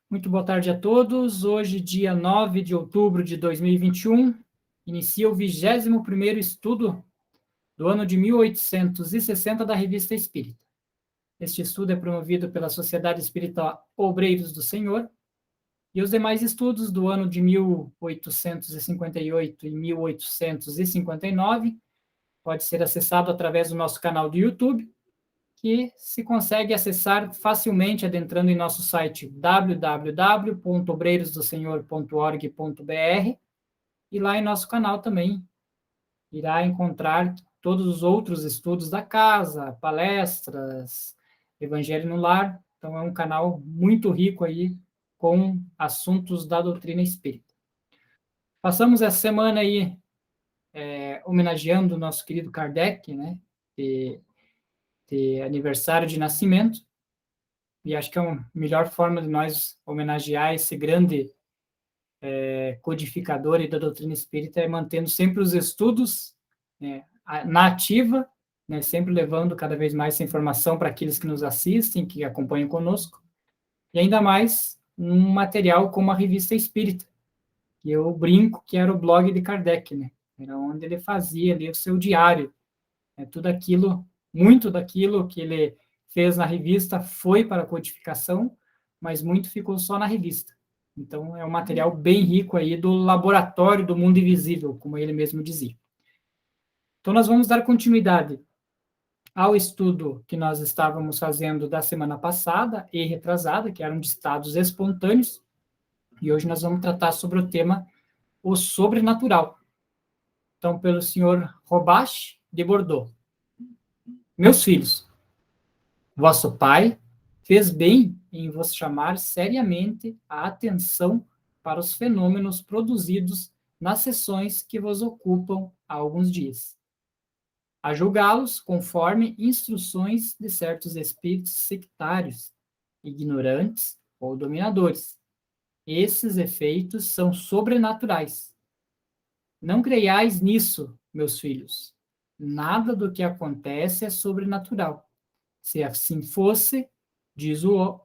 Muito boa tarde a todos. Hoje, dia 9 de outubro de 2021, inicia o 21º estudo do ano de 1860 da Revista Espírita. Este estudo é promovido pela Sociedade Espírita Obreiros do Senhor, e os demais estudos do ano de 1858 e 1859 pode ser acessado através do nosso canal do YouTube, que se consegue acessar facilmente adentrando em nosso site www.obreirosdosenhor.org.br, e lá em nosso canal também irá encontrar todos os outros estudos da casa, palestras, Evangelho no Lar. Então é um canal muito rico aí com assuntos da doutrina espírita. Passamos essa semana aí homenageando o nosso querido Kardec, né? De aniversário de nascimento, e acho que é a melhor forma de nós homenagear esse grande codificador e da doutrina espírita é mantendo sempre os estudos na ativa, né, sempre levando cada vez mais essa informação para aqueles que nos assistem, que acompanham conosco, e ainda mais um material como a Revista Espírita, que eu brinco que era o blog de Kardec, né? Era onde ele fazia ali o seu diário, tudo aquilo, muito daquilo que ele fez na revista foi para a codificação, mas muito ficou só na revista. Então, é um material bem rico aí do laboratório do mundo invisível, como ele mesmo dizia. Então, nós vamos dar continuidade ao estudo que nós estávamos fazendo da semana passada e retrasada, que eram de estados espontâneos, e hoje nós vamos tratar sobre o tema o sobrenatural. Então, pelo senhor Robache de Bordeaux. Meus filhos, vosso pai fez bem em vos chamar seriamente a atenção para os fenômenos produzidos nas sessões que vos ocupam há alguns dias, a julgá-los conforme instruções de certos espíritos sectários, ignorantes ou dominadores. Esses efeitos são sobrenaturais. Não creiais nisso, meus filhos. Nada do que acontece é sobrenatural. Se assim fosse, diz o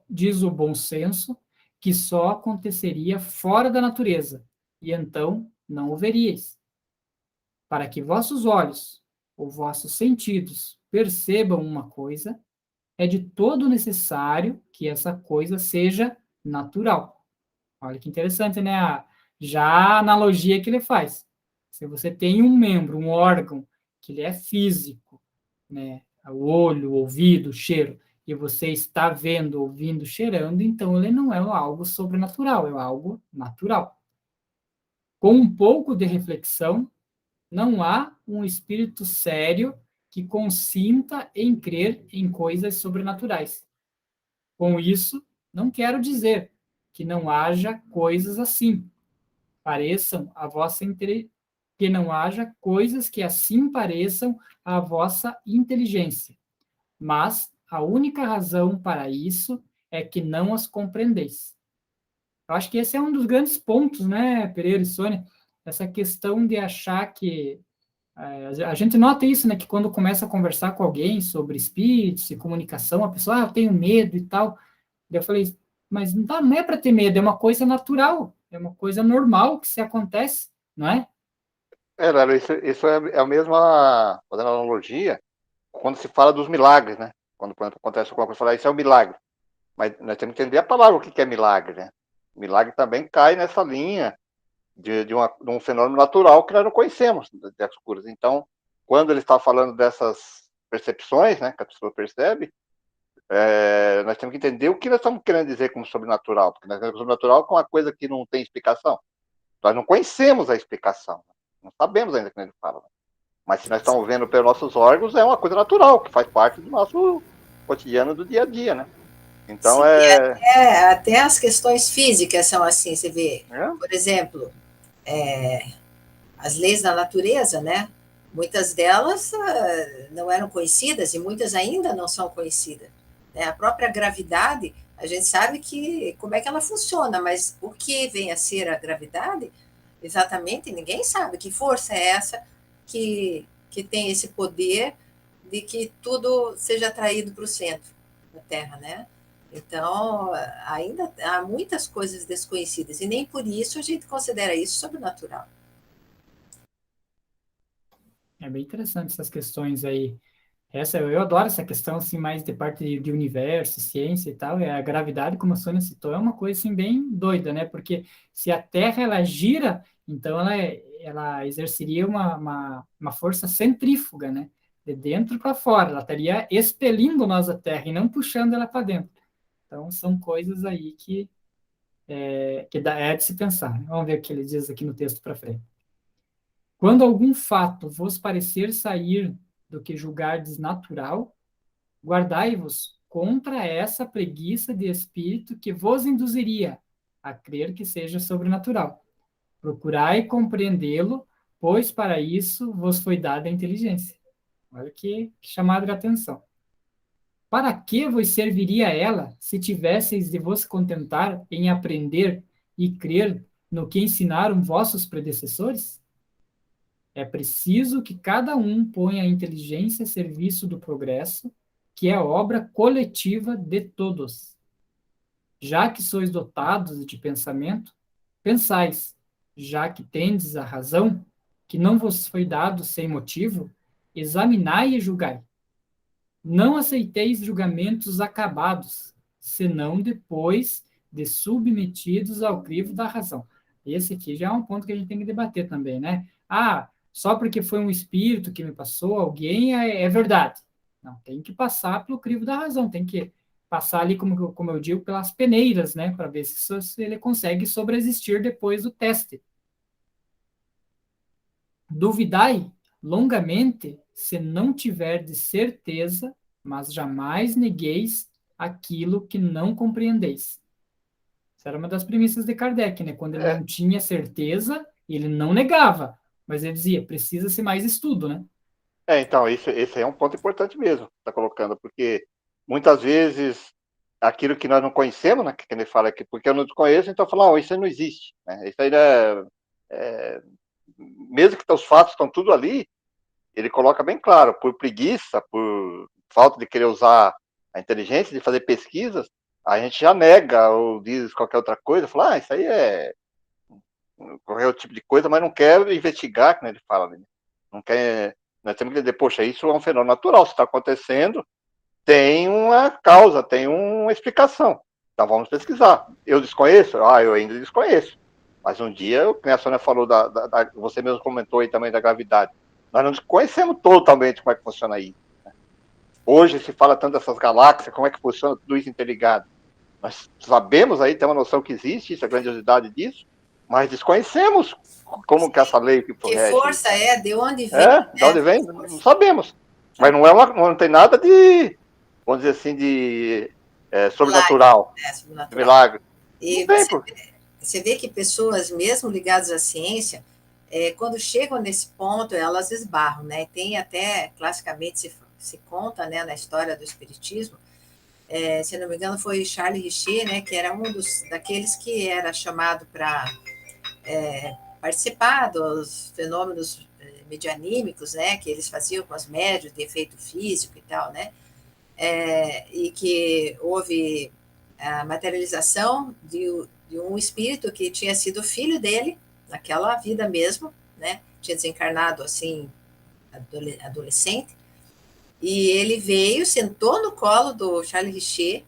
bom senso, que só aconteceria fora da natureza, e então não o veríeis. Para que vossos olhos ou vossos sentidos percebam uma coisa, é de todo necessário que essa coisa seja natural. Olha que interessante, né? Já a analogia que ele faz. Se você tem um membro, um órgão, que ele é físico, né? O olho, o ouvido, o cheiro, e você está vendo, ouvindo, cheirando, então ele não é algo sobrenatural, é algo natural. Com um pouco de reflexão, não há um espírito sério que consinta em crer em coisas sobrenaturais. Com isso, não quero dizer que não haja coisas assim, pareçam a vossa que não haja coisas que assim pareçam a vossa inteligência. Mas a única razão para isso é que não as compreendeis. Eu acho que esse é um dos grandes pontos, né, Pereira e Sônia, essa questão de achar que a gente nota isso, né, que quando começa a conversar com alguém sobre espíritos e comunicação, a pessoa, eu tenho medo e tal. Eu falei, mas não é para ter medo, é uma coisa natural, é uma coisa normal que se acontece, não é? Léo, isso é a mesma, fazendo analogia, quando se fala dos milagres, né? Quando, por exemplo, acontece alguma coisa, fala, isso é um milagre. Mas nós temos que entender a palavra, o que é milagre, né? Milagre também cai nessa linha de um fenômeno natural que nós não conhecemos das curas. Então, quando ele está falando dessas percepções, né, que a pessoa percebe, nós temos que entender o que nós estamos querendo dizer como sobrenatural, porque nós temos sobrenatural com uma coisa que não tem explicação. Nós não conhecemos a explicação, não sabemos ainda o que ele fala. Né? Mas se nós estamos vendo pelos nossos órgãos, é uma coisa natural, que faz parte do nosso cotidiano do dia a dia, né? Então Sim, até as questões físicas são assim, você vê. Por exemplo, as leis da natureza, né? Muitas delas não eram conhecidas e muitas ainda não são conhecidas. Né? A própria gravidade, a gente sabe que como é que ela funciona, mas o que vem a ser a gravidade, exatamente ninguém sabe. Que força é essa que tem esse poder de que tudo seja atraído para o centro da Terra, né? Então, ainda há muitas coisas desconhecidas, e nem por isso a gente considera isso sobrenatural. É bem interessante essas questões aí. Eu adoro essa questão, assim, mais de parte de universo, ciência e tal. É a gravidade, como a Sônia citou, é uma coisa, assim, bem doida, né? Porque se a Terra, ela gira, então ela exerceria uma força centrífuga, né? De dentro para fora. Ela estaria expelindo nós da Terra e não puxando ela para dentro. Então, são coisas aí é de se pensar, né? Vamos ver o que ele diz aqui no texto para frente. Quando algum fato vos parecer sair do que julgardes natural, guardai-vos contra essa preguiça de espírito que vos induziria a crer que seja sobrenatural. Procurai compreendê-lo, pois para isso vos foi dada a inteligência. Olha que chamada de atenção. Para que vos serviria ela se tivesseis de vos contentar em aprender e crer no que ensinaram vossos predecessores? É preciso que cada um ponha a inteligência a serviço do progresso, que é obra coletiva de todos. Já que sois dotados de pensamento, pensais, já que tendes a razão, que não vos foi dado sem motivo, examinai e julgai. Não aceiteis julgamentos acabados, senão depois de submetidos ao crivo da razão. Esse aqui já é um ponto que a gente tem que debater também, né? Ah, só porque foi um espírito que me passou, alguém é verdade. Não, tem que passar pelo crivo da razão, tem que passar ali, como eu digo, pelas peneiras, né? Para ver se ele consegue sobreexistir depois do teste. Duvidai longamente se não tiverdes certeza, mas jamais negueis aquilo que não compreendeis. Essa era uma das premissas de Kardec, né? Quando ele não tinha certeza, ele não negava, mas ele dizia, precisa-se mais estudo, né? Então, esse é um ponto importante mesmo, está colocando, porque muitas vezes aquilo que nós não conhecemos, né, que ele fala aqui, porque eu não desconheço, então fala, isso aí não existe, né? Isso aí mesmo que os fatos estão tudo ali, ele coloca bem claro, por preguiça, por falta de querer usar a inteligência, de fazer pesquisas, a gente já nega ou diz qualquer outra coisa, fala, isso aí é qualquer tipo de coisa, mas não quer investigar, como ele fala, né? Não quer. Nós temos que entender, poxa, isso é um fenômeno natural, se está acontecendo, tem uma causa, tem uma explicação. Então vamos pesquisar. Eu desconheço? Eu ainda desconheço. Mas um dia, como a Sônia falou, você mesmo comentou aí também da gravidade, nós não conhecemos totalmente como é que funciona isso. Né? Hoje se fala tanto dessas galáxias, como é que funciona tudo isso interligado. Nós sabemos aí, temos uma noção que existe, isso, a grandiosidade disso, mas desconhecemos como que essa lei que Que força é, de onde vem? De onde vem? Não sabemos. Mas não tem nada de, vamos dizer assim, de sobrenatural. Sobrenatural. Milagre. E você vê que pessoas, mesmo ligadas à ciência, quando chegam nesse ponto, elas esbarram, né? Tem até, classicamente, se conta, né, na história do espiritismo, se não me engano, foi Charles Richer, né, que era daqueles que era chamado para participar dos fenômenos medianímicos, né, que eles faziam com as médios de efeito físico e tal, né, e que houve a materialização de um espírito que tinha sido filho dele, naquela vida mesmo, né, tinha desencarnado assim, adolescente, e ele veio, sentou no colo do Charles Richer,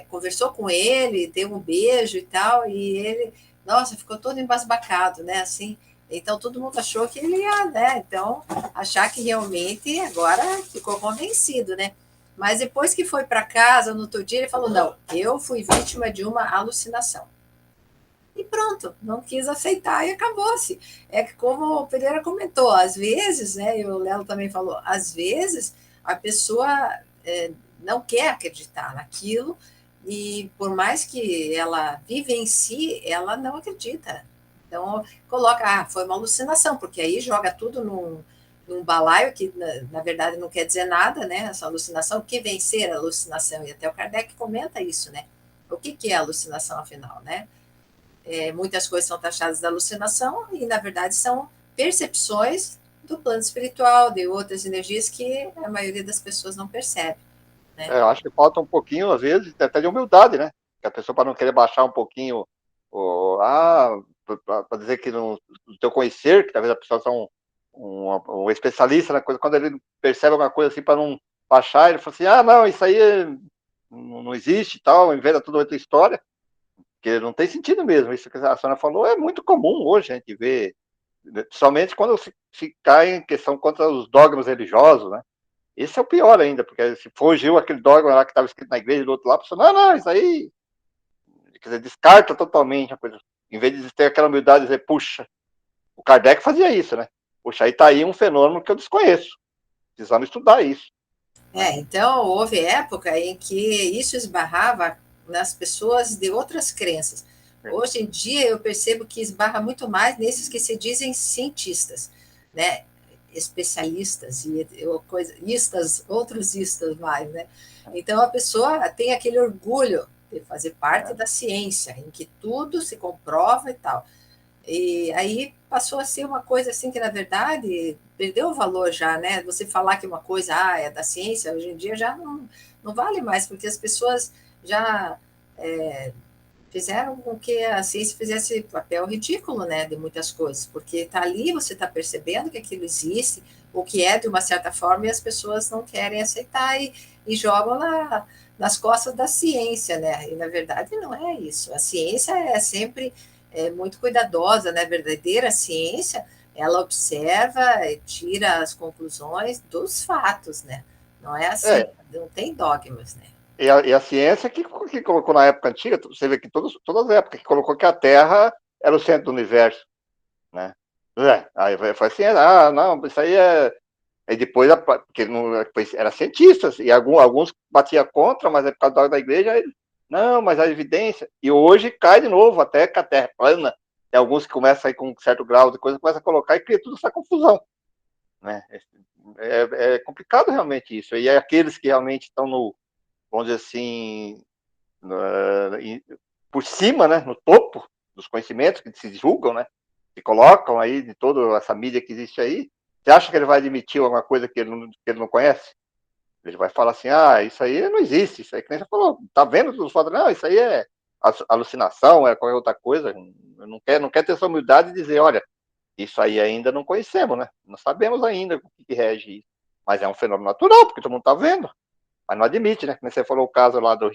conversou com ele, deu um beijo e tal, e ele, nossa, ficou todo embasbacado, né, assim. Então todo mundo achou que ele ia, né, então achar que realmente agora ficou convencido, né. Mas depois que foi para casa, no outro dia, ele falou, não, eu fui vítima de uma alucinação. E pronto, não quis aceitar e acabou-se. É que como o Pereira comentou, às vezes, né, e o Lelo também falou, às vezes a pessoa não quer acreditar naquilo e por mais que ela vivencie, ela não acredita. Então, coloca, foi uma alucinação, porque aí joga tudo num balaio que, na verdade, não quer dizer nada, né? Essa alucinação, o que vencer a alucinação? E até o Kardec comenta isso, né? O que é alucinação, afinal, né? Muitas coisas são taxadas de alucinação e, na verdade, são percepções do plano espiritual, de outras energias que a maioria das pessoas não percebe. né? Eu acho que falta um pouquinho, às vezes, até de humildade, né? Que a pessoa, para não querer baixar um pouquinho, para dizer que no teu conhecer, que talvez a pessoa seja um especialista na coisa, quando ele percebe alguma coisa assim, para não baixar, ele fala assim, não, isso aí não existe e tal, inventa toda outra história, porque não tem sentido mesmo. Isso que a senhora falou é muito comum hoje a gente ver, somente quando se cai em questão contra os dogmas religiosos, né? Esse é o pior ainda, porque se fugiu aquele dogma lá que estava escrito na igreja do outro lado, a pessoa, não, isso aí, quer dizer, descarta totalmente a coisa. Em vez de ter aquela humildade de dizer, puxa, o Kardec fazia isso, né? Puxa, aí está aí um fenômeno que eu desconheço. Precisamos estudar isso. Então houve época em que isso esbarrava nas pessoas de outras crenças. Hoje em dia eu percebo que esbarra muito mais nesses que se dizem cientistas, né? Especialistas e outros istas mais, né? Então a pessoa tem aquele orgulho de fazer parte da ciência, em que tudo se comprova e tal. E aí passou a ser uma coisa assim que, na verdade, perdeu o valor já, né? Você falar que uma coisa é da ciência, hoje em dia já não vale mais, porque as pessoas já fizeram com que a ciência fizesse papel ridículo, né, de muitas coisas, porque está ali, você está percebendo que aquilo existe, o que é de uma certa forma, e as pessoas não querem aceitar e jogam nas costas da ciência, né? E na verdade não é isso. A ciência é sempre muito cuidadosa, né? A verdadeira ciência, ela observa e tira as conclusões dos fatos, né? Não é assim, não tem dogmas, né? E a ciência que colocou na época antiga, você vê que todas as épocas, que colocou que a Terra era o centro do universo, né? Aí foi assim, não, isso aí é. Aí depois, porque não, era cientistas, e alguns batiam contra, mas é por causa da igreja, não, mas a evidência. E hoje cai de novo, até que a Terra é plana. Tem alguns que começam aí com um certo grau de coisa, começam a colocar e cria toda essa confusão. Né? É complicado realmente isso. E é aqueles que realmente estão no, vamos dizer assim, por cima, né, no topo dos conhecimentos que se julgam, né, se colocam aí de toda essa mídia que existe aí, você acha que ele vai admitir alguma coisa que ele não conhece? Ele vai falar assim, isso aí não existe, isso aí que nem você falou, tá vendo tudo foda? Não, isso aí é alucinação, é qualquer outra coisa, não quer ter essa humildade de dizer, olha, isso aí ainda não conhecemos, né, não sabemos ainda o que rege isso, mas é um fenômeno natural, porque todo mundo tá vendo, mas não admite, né, como você falou o caso lá do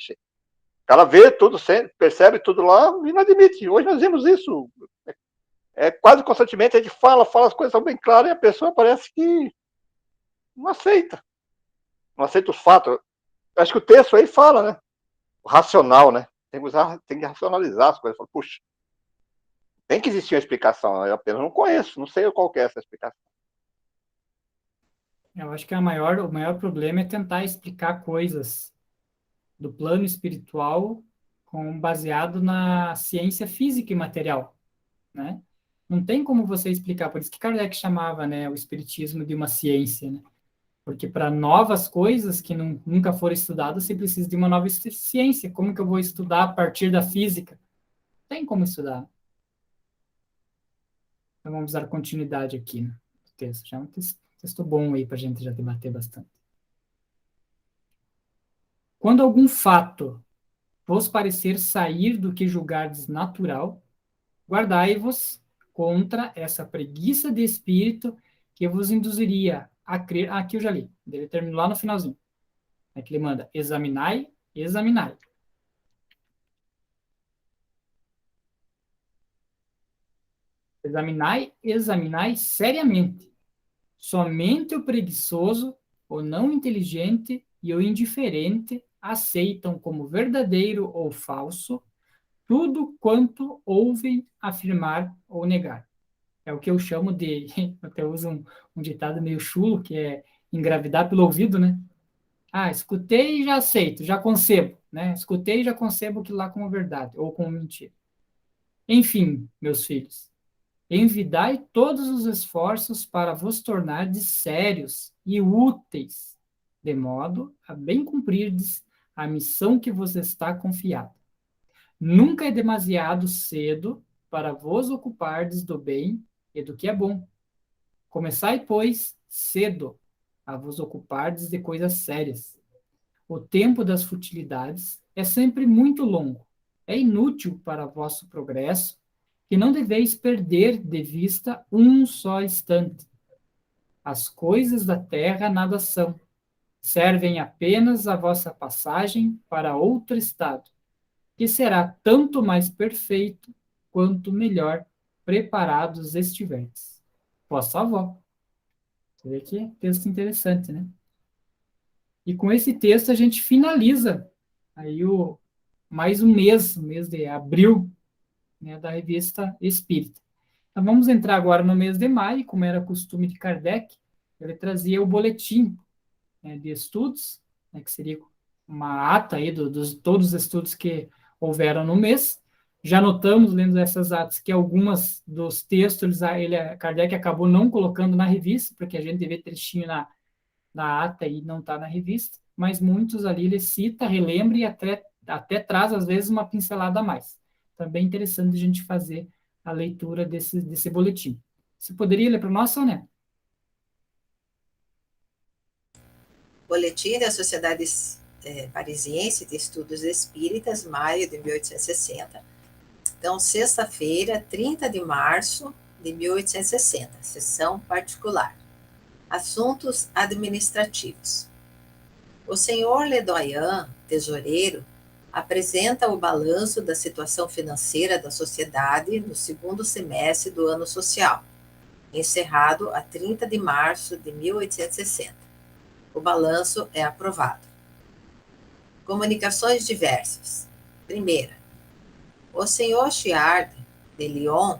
cara vê tudo, percebe tudo lá e não admite. Hoje nós vimos isso. Quase constantemente a gente fala as coisas são bem claras e a pessoa parece que não aceita. Não aceita os fatos. Eu acho que o texto aí fala, né? O racional, né? Tem que racionalizar as coisas. Fala, puxa, tem que existir uma explicação. Eu apenas não conheço, não sei qual que é essa explicação. Eu acho que o maior problema é tentar explicar coisas do plano espiritual baseado na ciência física e material, né? Não tem como você explicar, por isso que Kardec chamava, né, o espiritismo de uma ciência, né? Porque para novas coisas que nunca foram estudadas, você precisa de uma nova ciência. Como que eu vou estudar a partir da física? Não tem como estudar. Então vamos dar continuidade aqui no texto. Já é um texto bom aí para a gente já debater bastante. Quando algum fato vos parecer sair do que julgardes natural, guardai-vos contra essa preguiça de espírito que vos induziria a crer. Aqui eu já li, ele terminou lá no finalzinho. É que ele manda: examinai, examinai. Examinai, examinai seriamente. Somente o preguiçoso, o não inteligente e o indiferente aceitam como verdadeiro ou falso tudo quanto ouvem afirmar ou negar. É o que eu chamo de, até uso um ditado meio chulo, que é engravidar pelo ouvido, né? Escutei e já aceito, já concebo, né? Escutei e já concebo aquilo lá como verdade ou como mentira. Enfim, meus filhos, envidai todos os esforços para vos tornardes sérios e úteis, de modo a bem cumprirdes a missão que vos está confiada. Nunca é demasiado cedo para vos ocupardes do bem e do que é bom. Começai, pois, cedo a vos ocupardes de coisas sérias. o tempo das futilidades é sempre muito longo. É inútil para vosso progresso, que não deveis perder de vista um só instante. As coisas da terra nada são, servem apenas a vossa passagem para outro estado, que será tanto mais perfeito quanto melhor preparados estiverdes. Vossa avó. Você vê que texto interessante, né? E com esse texto a gente finaliza aí mais um mês de abril, né, da Revista Espírita. Então vamos entrar agora no mês de maio, como era costume de Kardec, ele trazia o boletim, né, de estudos, né, que seria uma ata aí dos todos os estudos que houveram no mês. Já notamos, lendo essas atas, que algumas dos textos Kardec acabou não colocando na revista, porque a gente vê trechinho na ata e não está na revista, mas muitos ali ele cita, relembra e até traz, às vezes, uma pincelada a mais. Também interessante a gente fazer a leitura desse boletim. Você poderia ler para nós, Sônia? Boletim da Sociedade Parisiense de Estudos Espíritas, maio de 1860. Então, sexta-feira, 30 de março de 1860, sessão particular. Assuntos administrativos. O senhor Ledoyen, tesoureiro, apresenta o balanço da situação financeira da sociedade no segundo semestre do ano social, encerrado a 30 de março de 1860. O balanço é aprovado. Comunicações diversas. Primeira, o senhor Chiard de Lyon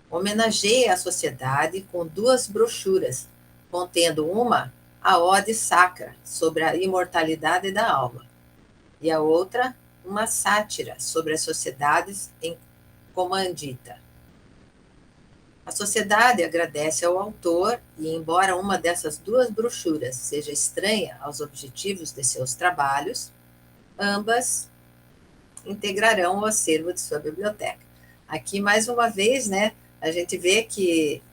homenageia a sociedade com 2 brochuras, contendo uma, a Ode Sacra, sobre a imortalidade da alma, e a outra, uma sátira sobre as sociedades em comandita. A sociedade agradece ao autor e, embora uma dessas 2 brochuras seja estranha aos objetivos de seus trabalhos, ambas integrarão o acervo de sua biblioteca. Aqui, mais uma vez, né, a gente vê que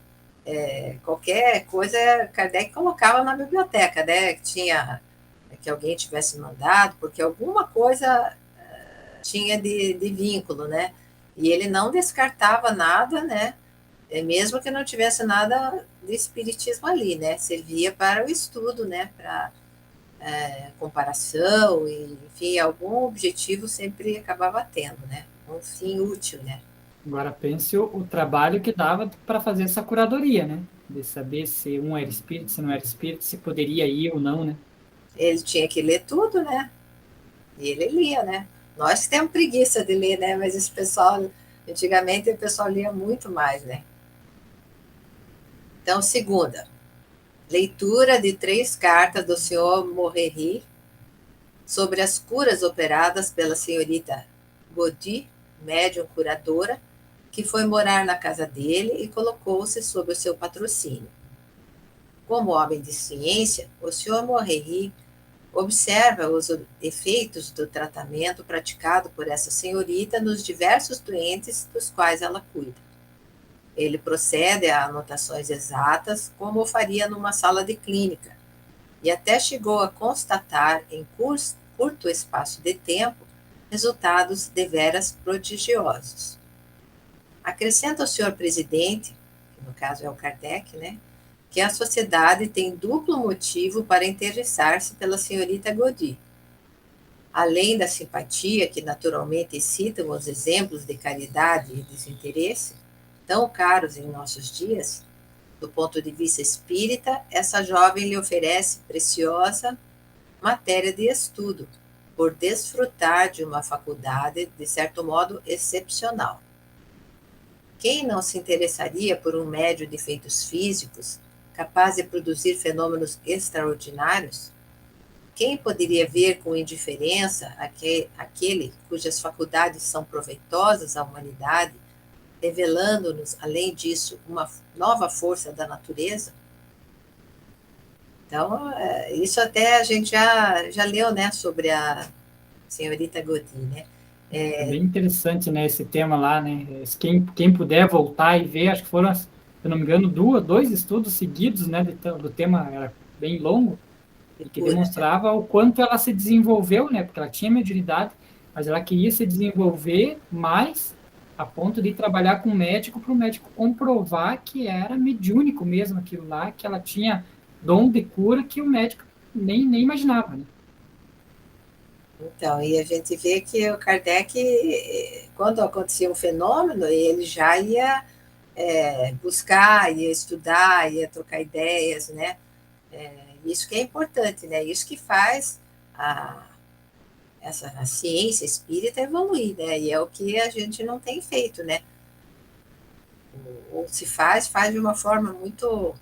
qualquer coisa Kardec colocava na biblioteca, né, que alguém tivesse mandado, porque alguma coisa tinha de vínculo, né, e ele não descartava nada, né, mesmo que não tivesse nada de espiritismo ali, né, servia para o estudo, né, para comparação, e, enfim, algum objetivo sempre acabava tendo, né, um fim útil, né. Agora pense o trabalho que dava para fazer essa curadoria, né? De saber se um era espírito, se não era espírito, se poderia ir ou não, né? Ele tinha que ler tudo, né? E ele lia, né? Nós temos preguiça de ler, né? Mas esse pessoal, antigamente, o pessoal lia muito mais, né? Então, segunda, leitura de 3 cartas do senhor Moreri sobre as curas operadas pela senhorita Godi, médium curadora, que foi morar na casa dele e colocou-se sob o seu patrocínio. Como homem de ciência, o senhor Moreri observa os efeitos do tratamento praticado por essa senhorita nos diversos doentes dos quais ela cuida. Ele procede a anotações exatas, como o faria numa sala de clínica, e até chegou a constatar, em curto espaço de tempo, resultados deveras prodigiosos. Acrescenta o senhor presidente, que no caso é o Kardec, né, que a sociedade tem duplo motivo para interessar-se pela senhorita Godi. Além da simpatia que naturalmente excitam os exemplos de caridade e desinteresse, tão caros em nossos dias, do ponto de vista espírita, essa jovem lhe oferece preciosa matéria de estudo, por desfrutar de uma faculdade, de certo modo, excepcional. Quem não se interessaria por um médium de feitos físicos, capaz de produzir fenômenos extraordinários? Quem poderia ver com indiferença aquele cujas faculdades são proveitosas à humanidade, revelando-nos, além disso, uma nova força da natureza? Então, isso até a gente já leu, né, sobre a senhorita Godi, né? É bem interessante, né, esse tema lá, né? Quem puder voltar e ver, acho que foram, se eu não me engano, 2 estudos seguidos, né, do tema, era bem longo, e que demonstrava o quanto ela se desenvolveu, né? Porque ela tinha mediunidade, mas ela queria se desenvolver mais a ponto de trabalhar com o médico para o médico comprovar que era mediúnico mesmo aquilo lá, que ela tinha dom de cura que o médico nem imaginava, né? Então, e a gente vê que o Kardec, quando acontecia um fenômeno, ele já ia buscar, ia estudar, ia trocar ideias, né? Isso que é importante, né? Isso que faz a ciência espírita evoluir, né? E é o que a gente não tem feito, né? Ou se faz de uma forma muito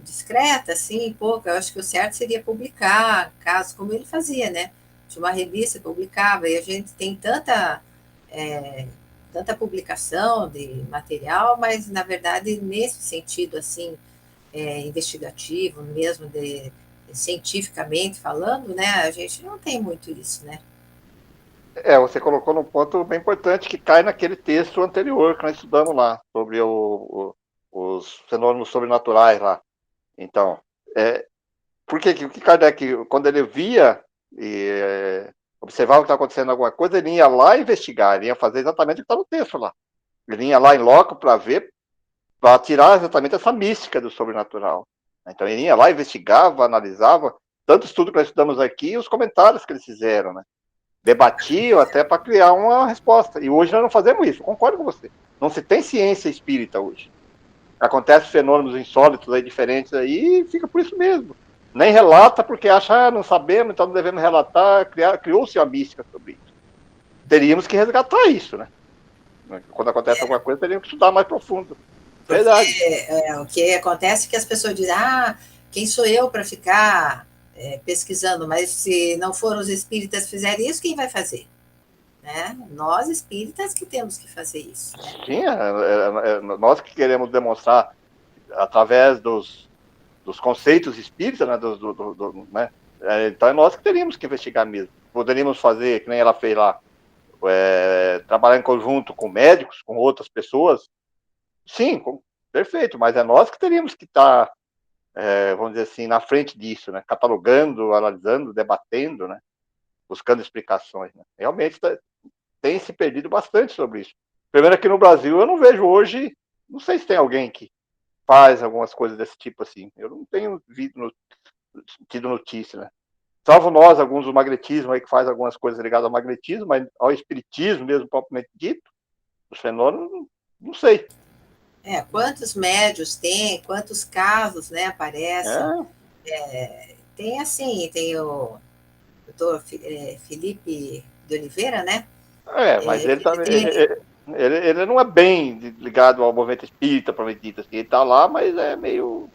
discreta, assim, pouco. Eu acho que o certo seria publicar casos como ele fazia, né? De uma revista publicava, e a gente tem tanta publicação de material, mas, na verdade, nesse sentido, assim, investigativo, mesmo cientificamente falando, né, a gente não tem muito isso, né? Você colocou num ponto bem importante que cai naquele texto anterior que nós estudamos lá, sobre os fenômenos sobrenaturais lá. Então, por que Kardec, quando ele via e observava que estava acontecendo alguma coisa, ele ia lá investigar, ele ia fazer exatamente o que está no texto lá. Ele ia lá em loco para ver, para tirar exatamente essa mística do sobrenatural. Então, ele ia lá, investigava, analisava, tanto estudo que nós estudamos aqui e os comentários que eles fizeram, né? Debatiam até para criar uma resposta. E hoje nós não fazemos isso, concordo com você. Não se tem ciência espírita hoje. Acontecem fenômenos insólitos aí, diferentes aí, e fica por isso mesmo. Nem relata porque acha, não sabemos, então não devemos relatar. Criou-se uma mística sobre isso. Teríamos que resgatar isso, né? Quando acontece alguma coisa, teríamos que estudar mais profundo. Verdade. O que acontece é que as pessoas dizem, quem sou eu para ficar pesquisando, mas se não foram os espíritas que fizerem isso, quem vai fazer? Né? Nós, espíritas, que temos que fazer isso. Né? Sim, nós que queremos demonstrar através dos conceitos espíritas, né, né? Então é nós que teríamos que investigar mesmo. Poderíamos fazer, que nem ela fez lá, trabalhar em conjunto com médicos, com outras pessoas. Sim, perfeito, mas é nós que teríamos que estar, vamos dizer assim, na frente disso, né? Catalogando, analisando, debatendo, né? Buscando explicações. Né? Realmente tem se perdido bastante sobre isso. Primeiro, aqui no Brasil, eu não vejo hoje, não sei se tem alguém que faz algumas coisas desse tipo assim. Eu não tenho tido notícia, né? Salvo nós, alguns do magnetismo aí que faz algumas coisas ligadas ao magnetismo, mas ao espiritismo mesmo, propriamente dito, os fenômenos, não sei. Quantos médios tem, quantos casos, né, aparecem. Tem assim, tem o doutor Felipe de Oliveira, né? Mas ele também... Ele não é bem ligado ao movimento espírita, propriamente dito, assim. Ele está lá, mas é meio...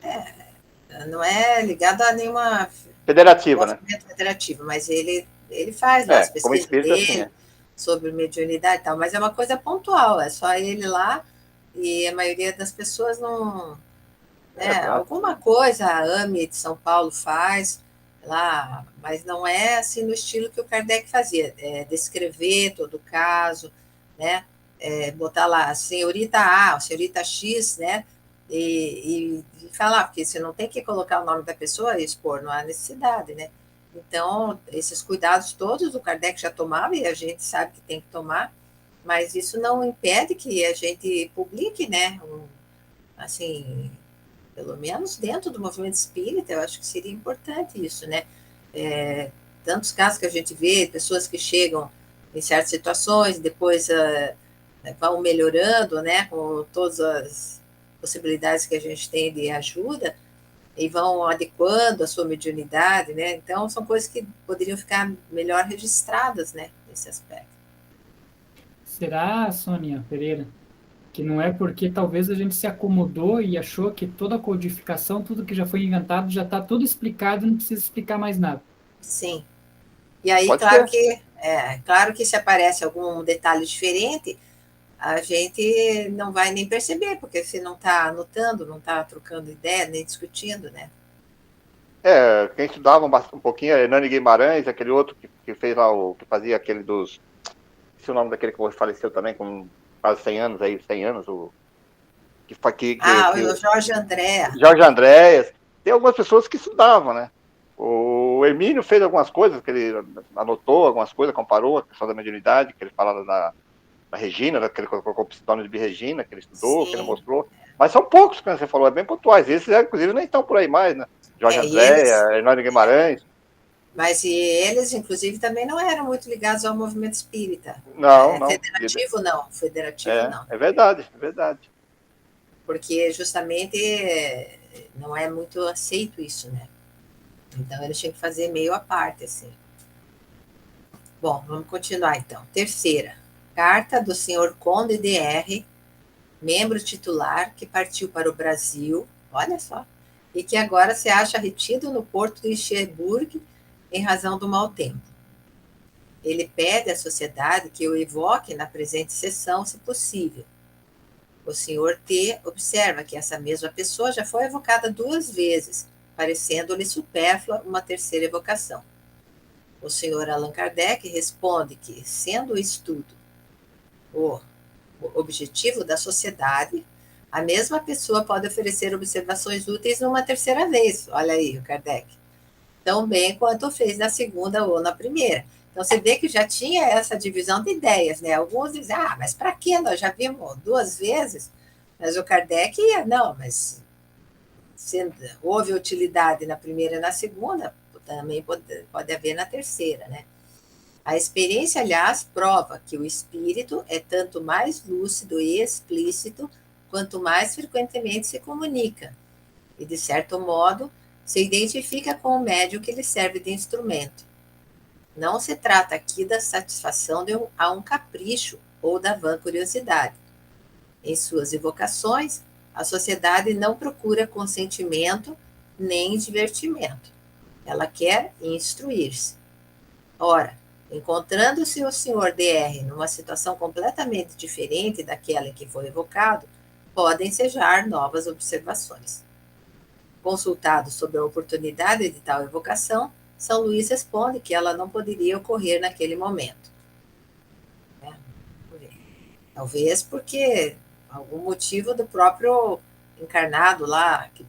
não é ligado a nenhuma... Federativa, né? Federativo, mas ele faz lá as pesquisas dele assim, sobre mediunidade e tal, mas é uma coisa pontual, é só ele lá e a maioria das pessoas não... alguma coisa a AME de São Paulo faz lá, mas não é assim no estilo que o Kardec fazia, descrever todo o caso, né? Botar lá a senhorita A, a senhorita X, né? E falar, porque você não tem que colocar o nome da pessoa e expor, não há necessidade, né? Então, esses cuidados todos o Kardec já tomava e a gente sabe que tem que tomar, mas isso não impede que a gente publique, né? Assim, pelo menos dentro do movimento espírita, eu acho que seria importante isso, né? Tantos casos que a gente vê, pessoas que chegam em certas situações, depois vão melhorando, né? Com todas as possibilidades que a gente tem de ajuda, e vão adequando a sua mediunidade, né? Então, são coisas que poderiam ficar melhor registradas, né? Nesse aspecto. Será, Sônia Pereira, que não é porque talvez a gente se acomodou e achou que toda a codificação, tudo que já foi inventado, já está tudo explicado, não precisa explicar mais nada? Sim. E aí, claro que se aparece algum detalhe diferente, a gente não vai nem perceber, porque você não está anotando, não está trocando ideia, nem discutindo, né? Quem estudava um pouquinho é Hernani Guimarães, aquele outro que fez lá, que fazia aquele dos... Esse é o nome daquele que faleceu também, com quase 100 anos, o Jorge André. Jorge Andréas. Tem algumas pessoas que estudavam, né? O Hermínio fez algumas coisas, que ele anotou algumas coisas, comparou a questão da mediunidade, que ele fala da Regina, que ele colocou o pseudônimo de Regina, que ele estudou, que ele mostrou. Mas são poucos, como você falou, é bem pontuais. Esses, inclusive, nem estão por aí mais, né? Jorge Andréa, Hernani Guimarães. Mas eles, inclusive, também não eram muito ligados ao movimento espírita. Não, não. Federativo, não. Federativo, não. É verdade, é verdade. Porque, justamente, não é muito aceito isso, né? Então, eles tinham que fazer meio à parte, assim. Bom, vamos continuar, então. Terceira. Carta do senhor Conde DR, membro titular, que partiu para o Brasil, olha só, e que agora se acha retido no porto de Cherbourg em razão do mau tempo. Ele pede à sociedade que o evoque na presente sessão, se possível. O senhor T observa que essa mesma pessoa já foi evocada 2 vezes, parecendo-lhe supérflua uma terceira evocação. O senhor Allan Kardec responde que, sendo o estudo o objetivo da sociedade, a mesma pessoa pode oferecer observações úteis numa terceira vez. Olha aí, o Kardec. Tão bem quanto fez na segunda ou na primeira. Então, você vê que já tinha essa divisão de ideias, né? Alguns dizem, mas para quê? Nós já vimos 2 vezes. Mas o Kardec, não, mas se houve utilidade na primeira e na segunda, também pode haver na terceira, né? A experiência, aliás, prova que o espírito é tanto mais lúcido e explícito quanto mais frequentemente se comunica, e, de certo modo, se identifica com o médium que lhe serve de instrumento. Não se trata aqui da satisfação a um capricho ou da vã curiosidade. Em suas evocações, a sociedade não procura consentimento nem divertimento. Ela quer instruir-se. Ora, encontrando-se o senhor DR numa situação completamente diferente daquela em que foi evocado, podem ensejar novas observações. Consultado sobre a oportunidade de tal evocação, São Luís responde que ela não poderia ocorrer naquele momento. Talvez porque algum motivo do próprio encarnado lá, que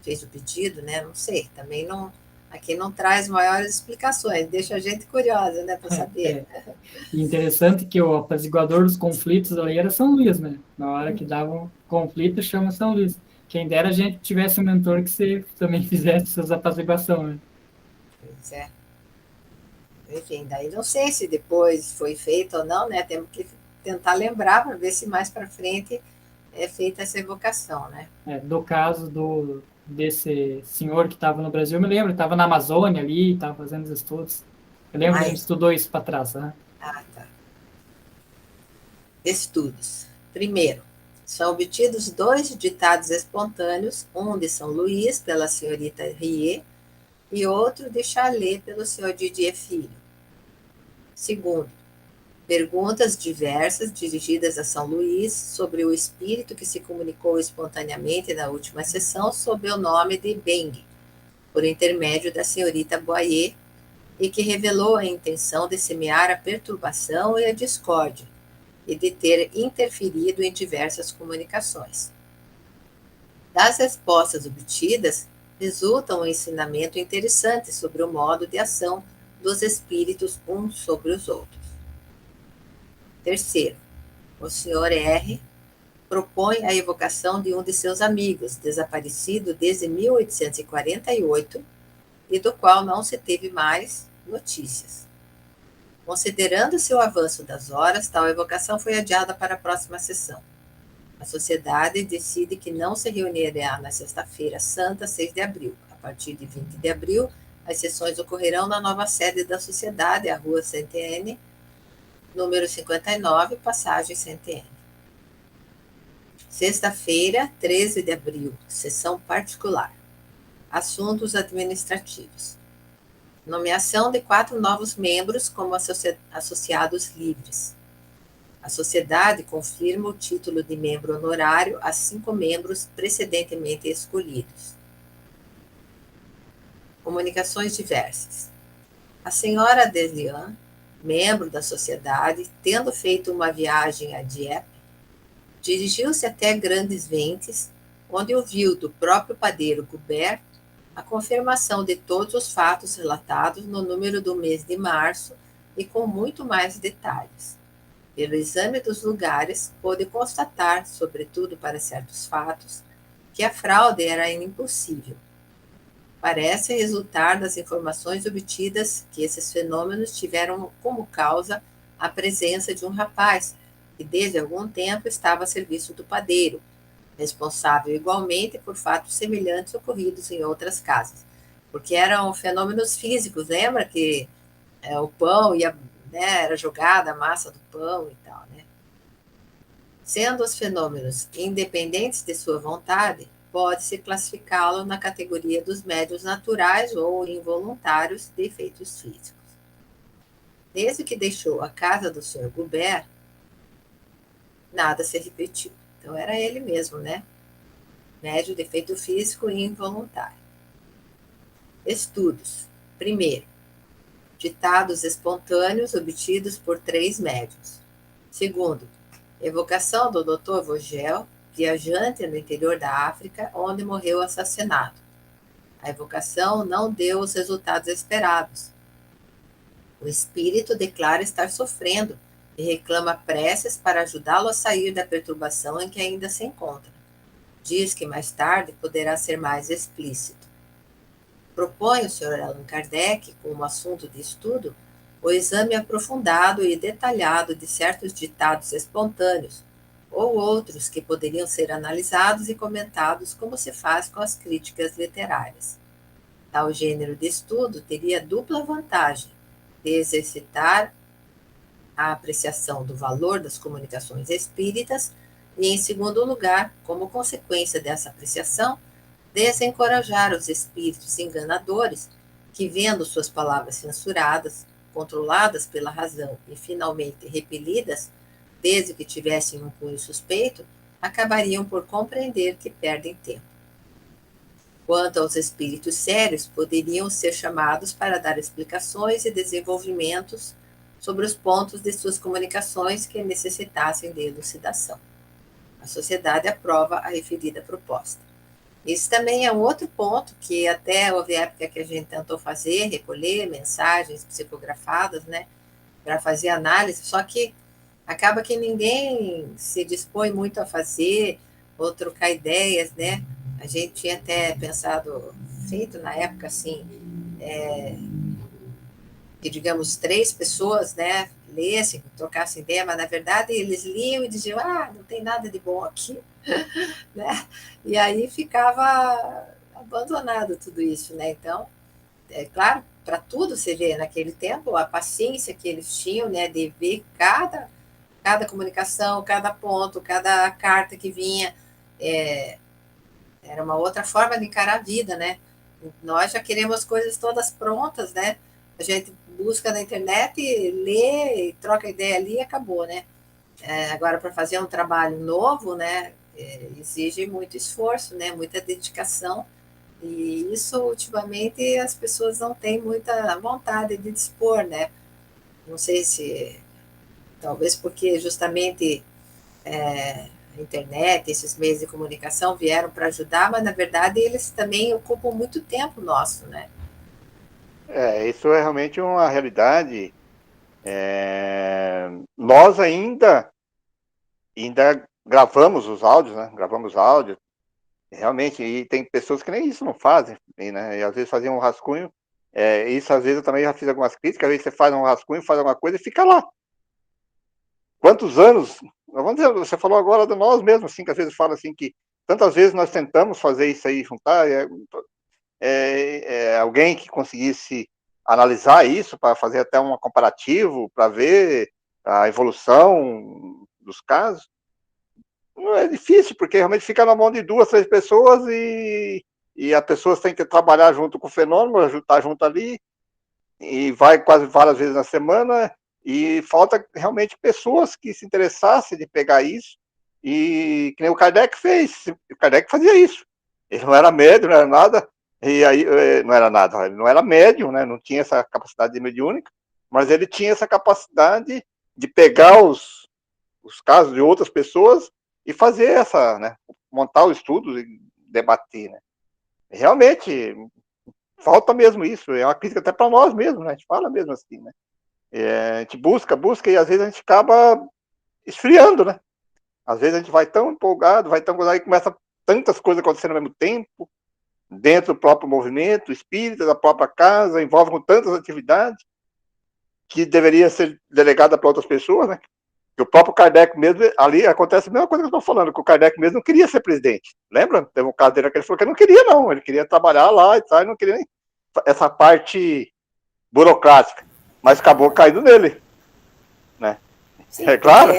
fez o pedido, né? Não sei, também não... Aqui não traz maiores explicações, deixa a gente curiosa, né, para saber. E interessante que o apaziguador dos conflitos ali era São Luís, né? Na hora que dava um conflito, chama São Luís. Quem dera a gente tivesse um mentor que você também fizesse suas apaziguações, né? Pois é. Enfim, daí não sei se depois foi feito ou não, né? Temos que tentar lembrar para ver se mais para frente é feita essa evocação, né? Do caso desse senhor que estava no Brasil, eu me lembro, estava na Amazônia ali, estava fazendo os estudos. Eu lembro que a gente estudou isso para trás, né? Tá. Estudos. Primeiro, são obtidos 2 ditados espontâneos, um de São Luís, pela senhorita Rie, e outro de Chalais, pelo senhor Didier Filho. Segundo, perguntas diversas dirigidas a São Luís sobre o espírito que se comunicou espontaneamente na última sessão sob o nome de Beng, por intermédio da senhorita Boyer, e que revelou a intenção de semear a perturbação e a discórdia, e de ter interferido em diversas comunicações. Das respostas obtidas, resulta um ensinamento interessante sobre o modo de ação dos espíritos uns sobre os outros. Terceiro, o senhor R. propõe a evocação de um de seus amigos, desaparecido desde 1848, e do qual não se teve mais notícias. Considerando-se o avanço das horas, tal evocação foi adiada para a próxima sessão. A sociedade decide que não se reunirá na sexta-feira santa, 6 de abril. A partir de 20 de abril, as sessões ocorrerão na nova sede da sociedade, a Rua Saint-Étienne, número 59, passagem Saint-Étienne. Sexta-feira, 13 de abril, sessão particular. Assuntos administrativos. Nomeação de 4 novos membros como associados livres. A sociedade confirma o título de membro honorário a 5 membros precedentemente escolhidos. Comunicações diversas. A senhora Desian, membro da sociedade, tendo feito uma viagem a Dieppe, dirigiu-se até Grandes Ventes, onde ouviu do próprio padeiro Goubert a confirmação de todos os fatos relatados no número do mês de março e com muito mais detalhes. Pelo exame dos lugares, pôde constatar, sobretudo para certos fatos, que a fraude era impossível. Parece resultar das informações obtidas que esses fenômenos tiveram como causa a presença de um rapaz que desde algum tempo estava a serviço do padeiro, responsável igualmente por fatos semelhantes ocorridos em outras casas, porque eram fenômenos físicos. Lembra que o pão ia, né, era jogada a massa do pão e tal, né? Sendo os fenômenos independentes de sua vontade, pode-se classificá-lo na categoria dos médiuns naturais ou involuntários de efeitos físicos. Desde que deixou a casa do Sr. Goubert, nada se repetiu. Então era ele mesmo, né? Médium de efeito físico e involuntário. Estudos. Primeiro, ditados espontâneos obtidos por 3 médiuns. Segundo, evocação do Dr. Vogel, viajante no interior da África, onde morreu assassinado. A evocação não deu os resultados esperados. O espírito declara estar sofrendo e reclama preces para ajudá-lo a sair da perturbação em que ainda se encontra. Diz que mais tarde poderá ser mais explícito. Propõe o Sr. Allan Kardec, como assunto de estudo, o exame aprofundado e detalhado de certos ditados espontâneos, ou outros que poderiam ser analisados e comentados como se faz com as críticas literárias. Tal gênero de estudo teria dupla vantagem de exercitar a apreciação do valor das comunicações espíritas e, em segundo lugar, como consequência dessa apreciação, desencorajar os espíritos enganadores que, vendo suas palavras censuradas, controladas pela razão e finalmente repelidas, desde que tivessem um cunho suspeito, acabariam por compreender que perdem tempo. Quanto aos espíritos sérios, poderiam ser chamados para dar explicações e desenvolvimentos sobre os pontos de suas comunicações que necessitassem de elucidação. A sociedade aprova a referida proposta. Isso também é um outro ponto que até houve época que a gente tentou fazer, recolher mensagens psicografadas, né, para fazer análise, só que acaba que ninguém se dispõe muito a fazer ou trocar ideias, né? A gente tinha até pensado, feito na época, assim, que, digamos, 3 pessoas, né, lessem, trocassem ideia, mas, na verdade, eles liam e diziam, não tem nada de bom aqui, né? E aí ficava abandonado tudo isso, né? Então, é claro, para tudo se vê naquele tempo, a paciência que eles tinham, né, de ver cada comunicação, cada ponto, cada carta que vinha, era uma outra forma de encarar a vida, né? Nós já queremos coisas todas prontas, né? A gente busca na internet, lê, troca ideia ali e acabou, né? Agora, para fazer um trabalho novo, né, exige muito esforço, né, muita dedicação, e isso, ultimamente, as pessoas não têm muita vontade de dispor, né? Não sei se, talvez porque justamente a internet, esses meios de comunicação vieram para ajudar, mas, na verdade, eles também ocupam muito tempo nosso, né? Isso é realmente uma realidade. Nós ainda gravamos os áudios, né? Gravamos áudios, realmente, e tem pessoas que nem isso não fazem, né? E às vezes faziam um rascunho, isso às vezes eu também já fiz algumas críticas, às vezes você faz um rascunho, faz alguma coisa e fica lá. Quantos anos, vamos dizer, você falou agora de nós mesmos, assim, que às vezes fala assim que tantas vezes nós tentamos fazer isso aí, juntar, alguém que conseguisse analisar isso para fazer até um comparativo, para ver a evolução dos casos. Não é difícil, porque realmente fica na mão de 2, 3 pessoas e as pessoas têm que trabalhar junto com o fenômeno, estar junto ali, e vai quase várias vezes na semana, e falta realmente pessoas que se interessassem de pegar isso, e que nem o Kardec fez. O Kardec fazia isso. Ele não era médium, não era nada, e aí não era nada, ele não era médium, né? Não tinha essa capacidade de mediúnica, mas ele tinha essa capacidade de pegar os casos de outras pessoas e fazer essa, né? Montar o estudo e debater, né? Realmente, falta mesmo isso, é uma crítica até para nós mesmos, né? A gente fala mesmo assim, né? A gente busca, e às vezes a gente acaba esfriando, né? Às vezes a gente vai tão empolgado, aí começa tantas coisas acontecendo ao mesmo tempo, dentro do próprio movimento espírita, da própria casa, envolve com tantas atividades que deveria ser delegada para outras pessoas, né? E o próprio Kardec mesmo, ali acontece a mesma coisa que eu estou falando, que o Kardec mesmo não queria ser presidente. Lembra? Teve um caso dele que ele falou que ele não queria, não. Ele queria trabalhar lá e tal, ele não queria nem essa parte burocrática. Mas acabou caindo nele, né? Sim, é claro.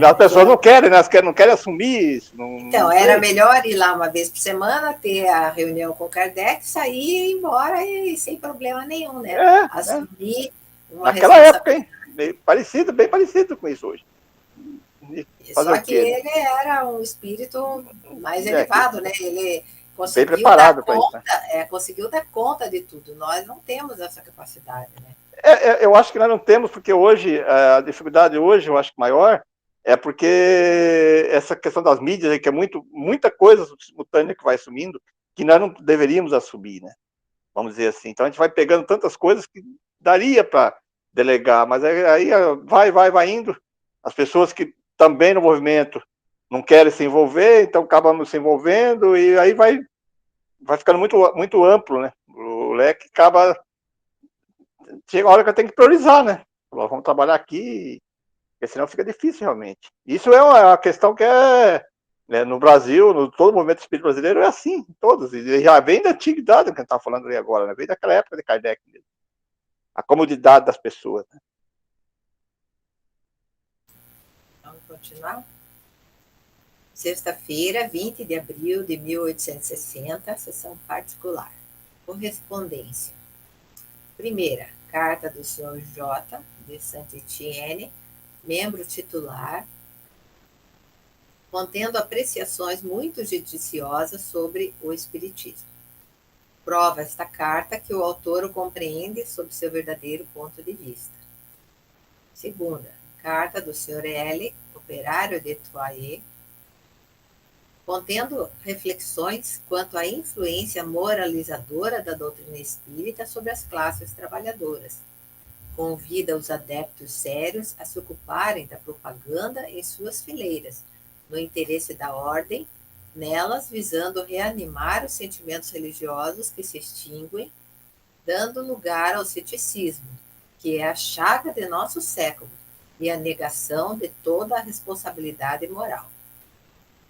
As pessoas não querem, né? Não querem assumir isso. Então, era melhor ir lá uma vez por semana, ter a reunião com o Kardec, sair e ir embora e sem problema nenhum, né? Assumir uma naquela época, hein? Bem parecido com isso hoje. Só que ele era um espírito mais elevado, né? Ele conseguiu bem preparado dar conta, isso, conseguiu dar conta de tudo. Nós não temos essa capacidade, né? Eu acho que nós não temos, porque hoje, a dificuldade hoje, eu acho que maior, é porque essa questão das mídias, que é muita coisa simultânea que vai sumindo, que nós não deveríamos assumir, né? Vamos dizer assim. Então a gente vai pegando tantas coisas que daria para delegar, mas aí vai indo. As pessoas que também no movimento não querem se envolver, então acabam se envolvendo, e aí vai ficando muito amplo, né? O leque acaba. Chega a hora que eu tenho que priorizar, né? Vamos trabalhar aqui, porque senão fica difícil realmente. Isso é uma questão que né, no Brasil, todo o movimento espírita brasileiro é assim, todos. E já vem da antiguidade que a gente está falando ali agora, né? Vem daquela época de Kardec mesmo. A comodidade das pessoas. Né? Vamos continuar? Sexta-feira, 20 de abril de 1860, sessão particular. Correspondência. Primeira, carta do Sr. J. de Saint-Étienne, membro titular, contendo apreciações muito judiciosas sobre o Espiritismo. Prova esta carta que o autor o compreende sob seu verdadeiro ponto de vista. Segunda, carta do Sr. L., operário de Troyes, contendo reflexões quanto à influência moralizadora da doutrina espírita sobre as classes trabalhadoras. Convida os adeptos sérios a se ocuparem da propaganda em suas fileiras, no interesse da ordem, nelas visando reanimar os sentimentos religiosos que se extinguem, dando lugar ao ceticismo, que é a chaga de nosso século, e a negação de toda a responsabilidade moral.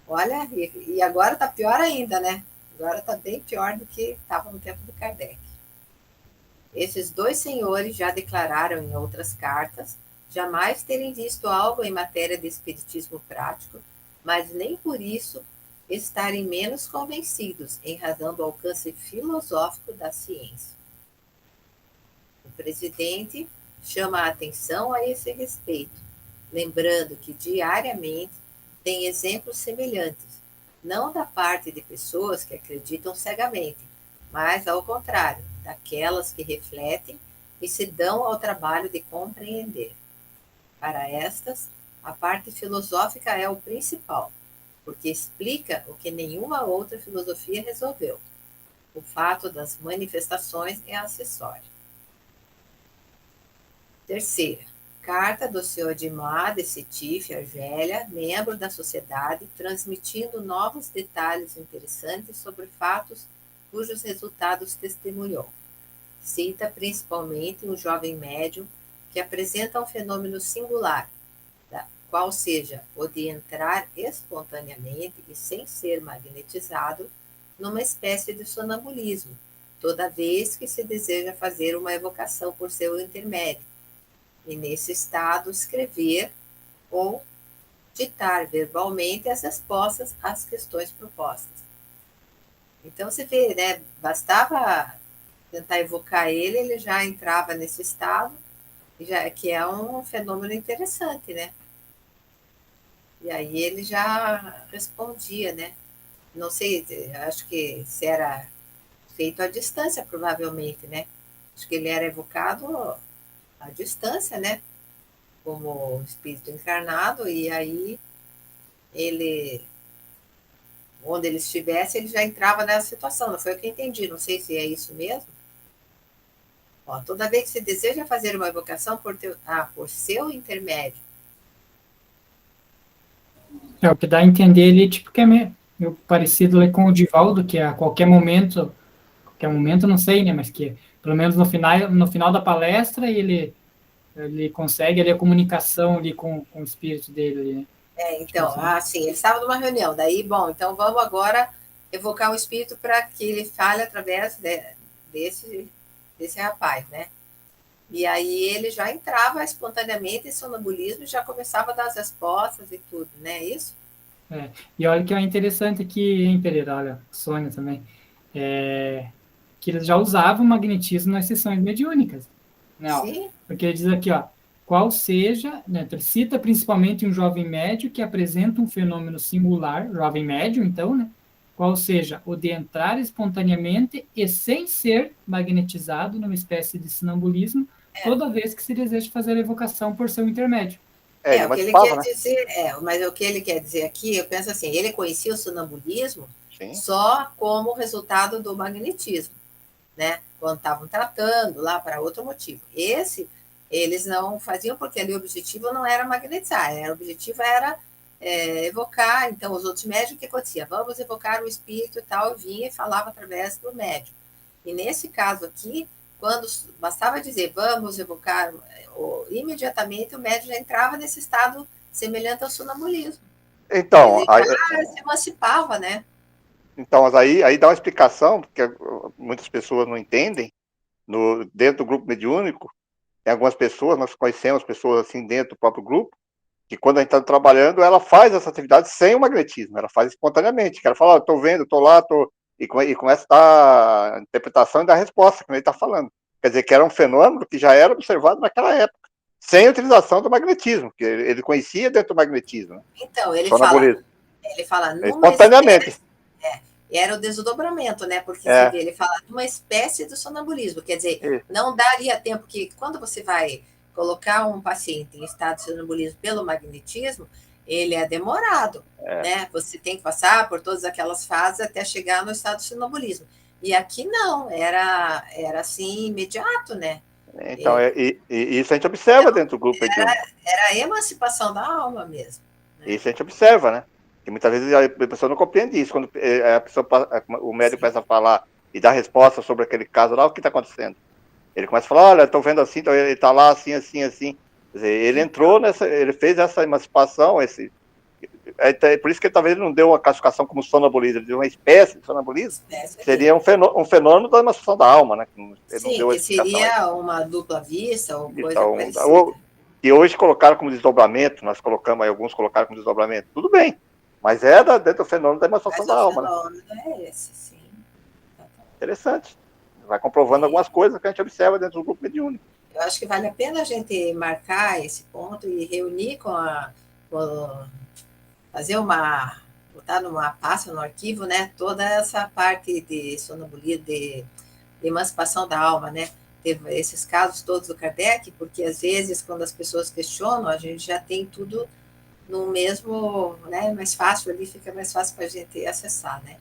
Olha, e agora está pior ainda, né? Agora está bem pior do que estava no tempo de Kardec. Esses dois senhores já declararam em outras cartas jamais terem visto algo em matéria de espiritismo prático, mas nem por isso estarem menos convencidos em razão do alcance filosófico da ciência. O presidente chama a atenção a esse respeito, lembrando que diariamente tem exemplos semelhantes, não da parte de pessoas que acreditam cegamente, mas, ao contrário, daquelas que refletem e se dão ao trabalho de compreender. Para estas, a parte filosófica é o principal, porque explica o que nenhuma outra filosofia resolveu. O fato das manifestações é acessório. Terceira, carta do Sr. Dimas de Sétif, Argélia, membro da sociedade, transmitindo novos detalhes interessantes sobre fatos cujos resultados testemunhou. Cita principalmente um jovem médium que apresenta um fenômeno singular, qual seja o de entrar espontaneamente e sem ser magnetizado numa espécie de sonambulismo, toda vez que se deseja fazer uma evocação por seu intermédio, e nesse estado escrever ou ditar verbalmente as respostas às questões propostas. Então você vê, né? Bastava tentar evocar ele já entrava nesse estado, que é um fenômeno interessante, né? E aí ele já respondia, né? Não sei, acho que se era feito à distância, provavelmente, né? Acho que ele era evocado à distância, né? Como espírito encarnado, e aí ele onde ele estivesse, ele já entrava nessa situação. Não foi o que eu entendi, não sei se é isso mesmo. Ó, toda vez que você deseja fazer uma evocação por seu intermédio. É o que dá a entender ali, tipo, que é meio parecido ali com o Divaldo, que a qualquer momento não sei, né, mas que pelo menos no final da palestra ele consegue ali a comunicação ali com o espírito dele ali, né? Então, tipo assim. sim, ele estava numa reunião, daí, bom, então vamos agora evocar o espírito para que ele fale através desse rapaz, né? E aí ele já entrava espontaneamente em sonambulismo e já começava a dar as respostas e tudo, né? É isso? E olha que é interessante aqui, hein, Pereira, olha, Sônia também, que eles já usavam magnetismo nas sessões mediúnicas, né, ó, Sim. porque ele diz aqui, ó, qual seja, né, cita principalmente um jovem médio que apresenta um fenômeno singular, jovem médio, então, né, qual seja o de entrar espontaneamente e sem ser magnetizado numa espécie de sonambulismo, toda vez que se deseja fazer a evocação por seu intermédio. Ele o que ele emancipava, quer né? dizer, mas o que ele quer dizer aqui, eu penso assim, ele conhecia o sonambulismo Sim. só como resultado do magnetismo, né? Quando estavam tratando lá para outro motivo. Eles não faziam porque ali o objetivo não era magnetizar, o objetivo era evocar. Então, os outros médios, o que acontecia? Vamos evocar o espírito e tal, vinha e falava através do médium. E nesse caso aqui, quando bastava dizer vamos evocar, imediatamente o médium já entrava nesse estado semelhante ao sonambulismo. Então, Ele já se emancipava, né? Então, mas aí dá uma explicação, porque muitas pessoas não entendem. Dentro do grupo mediúnico, tem algumas pessoas, nós conhecemos pessoas assim dentro do próprio grupo, que quando a gente está trabalhando, ela faz essa atividade sem o magnetismo, ela faz espontaneamente. Ela fala, estou vendo, estou lá, e começa a dar a interpretação e dar a resposta, como ele está falando. Quer dizer, que era um fenômeno que já era observado naquela época, sem a utilização do magnetismo, que ele conhecia dentro do magnetismo. Né? Então, ele fala numa espontaneamente. espécie, era o desdobramento, né? Porque você vê, ele fala numa espécie de sonambulismo, quer dizer, não daria tempo que, quando você vai colocar um paciente em estado de sonambulismo pelo magnetismo, ele é demorado, né? Você tem que passar por todas aquelas fases até chegar no estado de sonambulismo. E aqui não, era assim, imediato, né? Então, isso a gente observa dentro do grupo mediúnico. Era a emancipação da alma mesmo. Né? Isso a gente observa, né? E muitas vezes a pessoa não compreende isso. Quando o médico começa a falar e dar resposta sobre aquele caso lá, o que está acontecendo? Ele começa a falar, olha, estou vendo assim, então ele está lá assim, assim, assim. Quer dizer, ele entrou ele fez essa emancipação, é por isso que talvez ele não deu uma classificação como sonambulismo, ele deu uma espécie de sonambulismo, seria um fenômeno da emancipação da alma, né? Sim, que seria uma dupla vista ou coisa parecida. E hoje colocaram como desdobramento, nós colocamos aí, alguns colocaram como desdobramento, tudo bem, mas dentro do fenômeno da emancipação da alma. O fenômeno é esse, sim. Interessante. Vai comprovando algumas coisas que a gente observa dentro do grupo mediúnico. Eu acho que vale a pena a gente marcar esse ponto e reunir fazer botar numa pasta, no arquivo, né, toda essa parte de sonambulismo, de emancipação da alma, né, teve esses casos todos do Kardec, porque às vezes quando as pessoas questionam, a gente já tem tudo no mesmo, né, mais fácil ali, fica mais fácil para a gente acessar, né.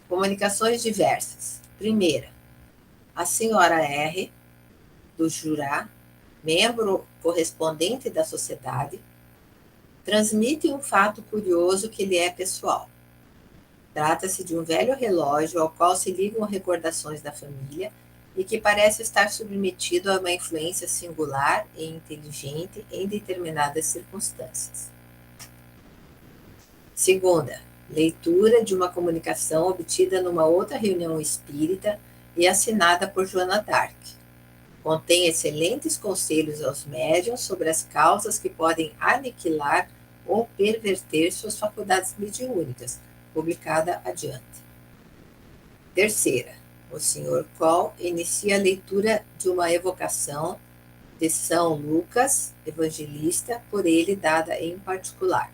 Comunicações diversas. Primeira, a senhora R, do Jurá, membro correspondente da sociedade, transmite um fato curioso que lhe é pessoal. Trata-se de um velho relógio ao qual se ligam recordações da família e que parece estar submetido a uma influência singular e inteligente em determinadas circunstâncias. Segunda, leitura de uma comunicação obtida numa outra reunião espírita e assinada por Joana d'Arc. Contém excelentes conselhos aos médiuns sobre as causas que podem aniquilar ou perverter suas faculdades mediúnicas, publicada adiante. Terceira, o Sr. Cole inicia a leitura de uma evocação de São Lucas, evangelista, por ele dada em particular.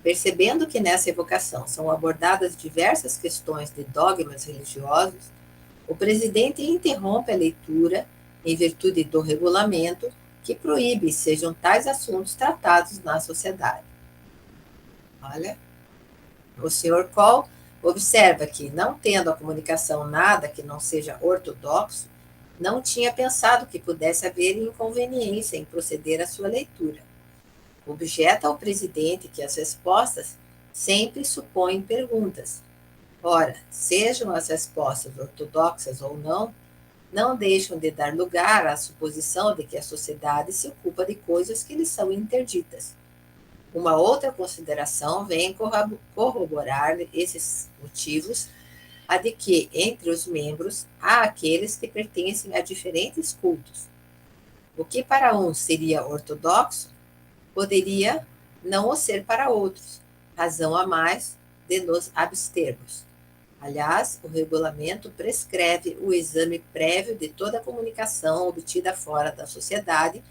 Percebendo que nessa evocação são abordadas diversas questões de dogmas religiosos, o presidente interrompe a leitura em virtude do regulamento que proíbe sejam tais assuntos tratados na sociedade. Olha, O Sr. Cole observa que, não tendo a comunicação nada que não seja ortodoxo, não tinha pensado que pudesse haver inconveniência em proceder à sua leitura. Objeta ao presidente que as respostas sempre supõem perguntas. Ora, sejam as respostas ortodoxas ou não, não deixam de dar lugar à suposição de que a sociedade se ocupa de coisas que lhe são interditas. Uma outra consideração vem corroborar esses motivos, a de que, entre os membros, há aqueles que pertencem a diferentes cultos. O que para uns seria ortodoxo, poderia não o ser para outros, razão a mais de nos abstermos. Aliás, o regulamento prescreve o exame prévio de toda a comunicação obtida fora da sociedade,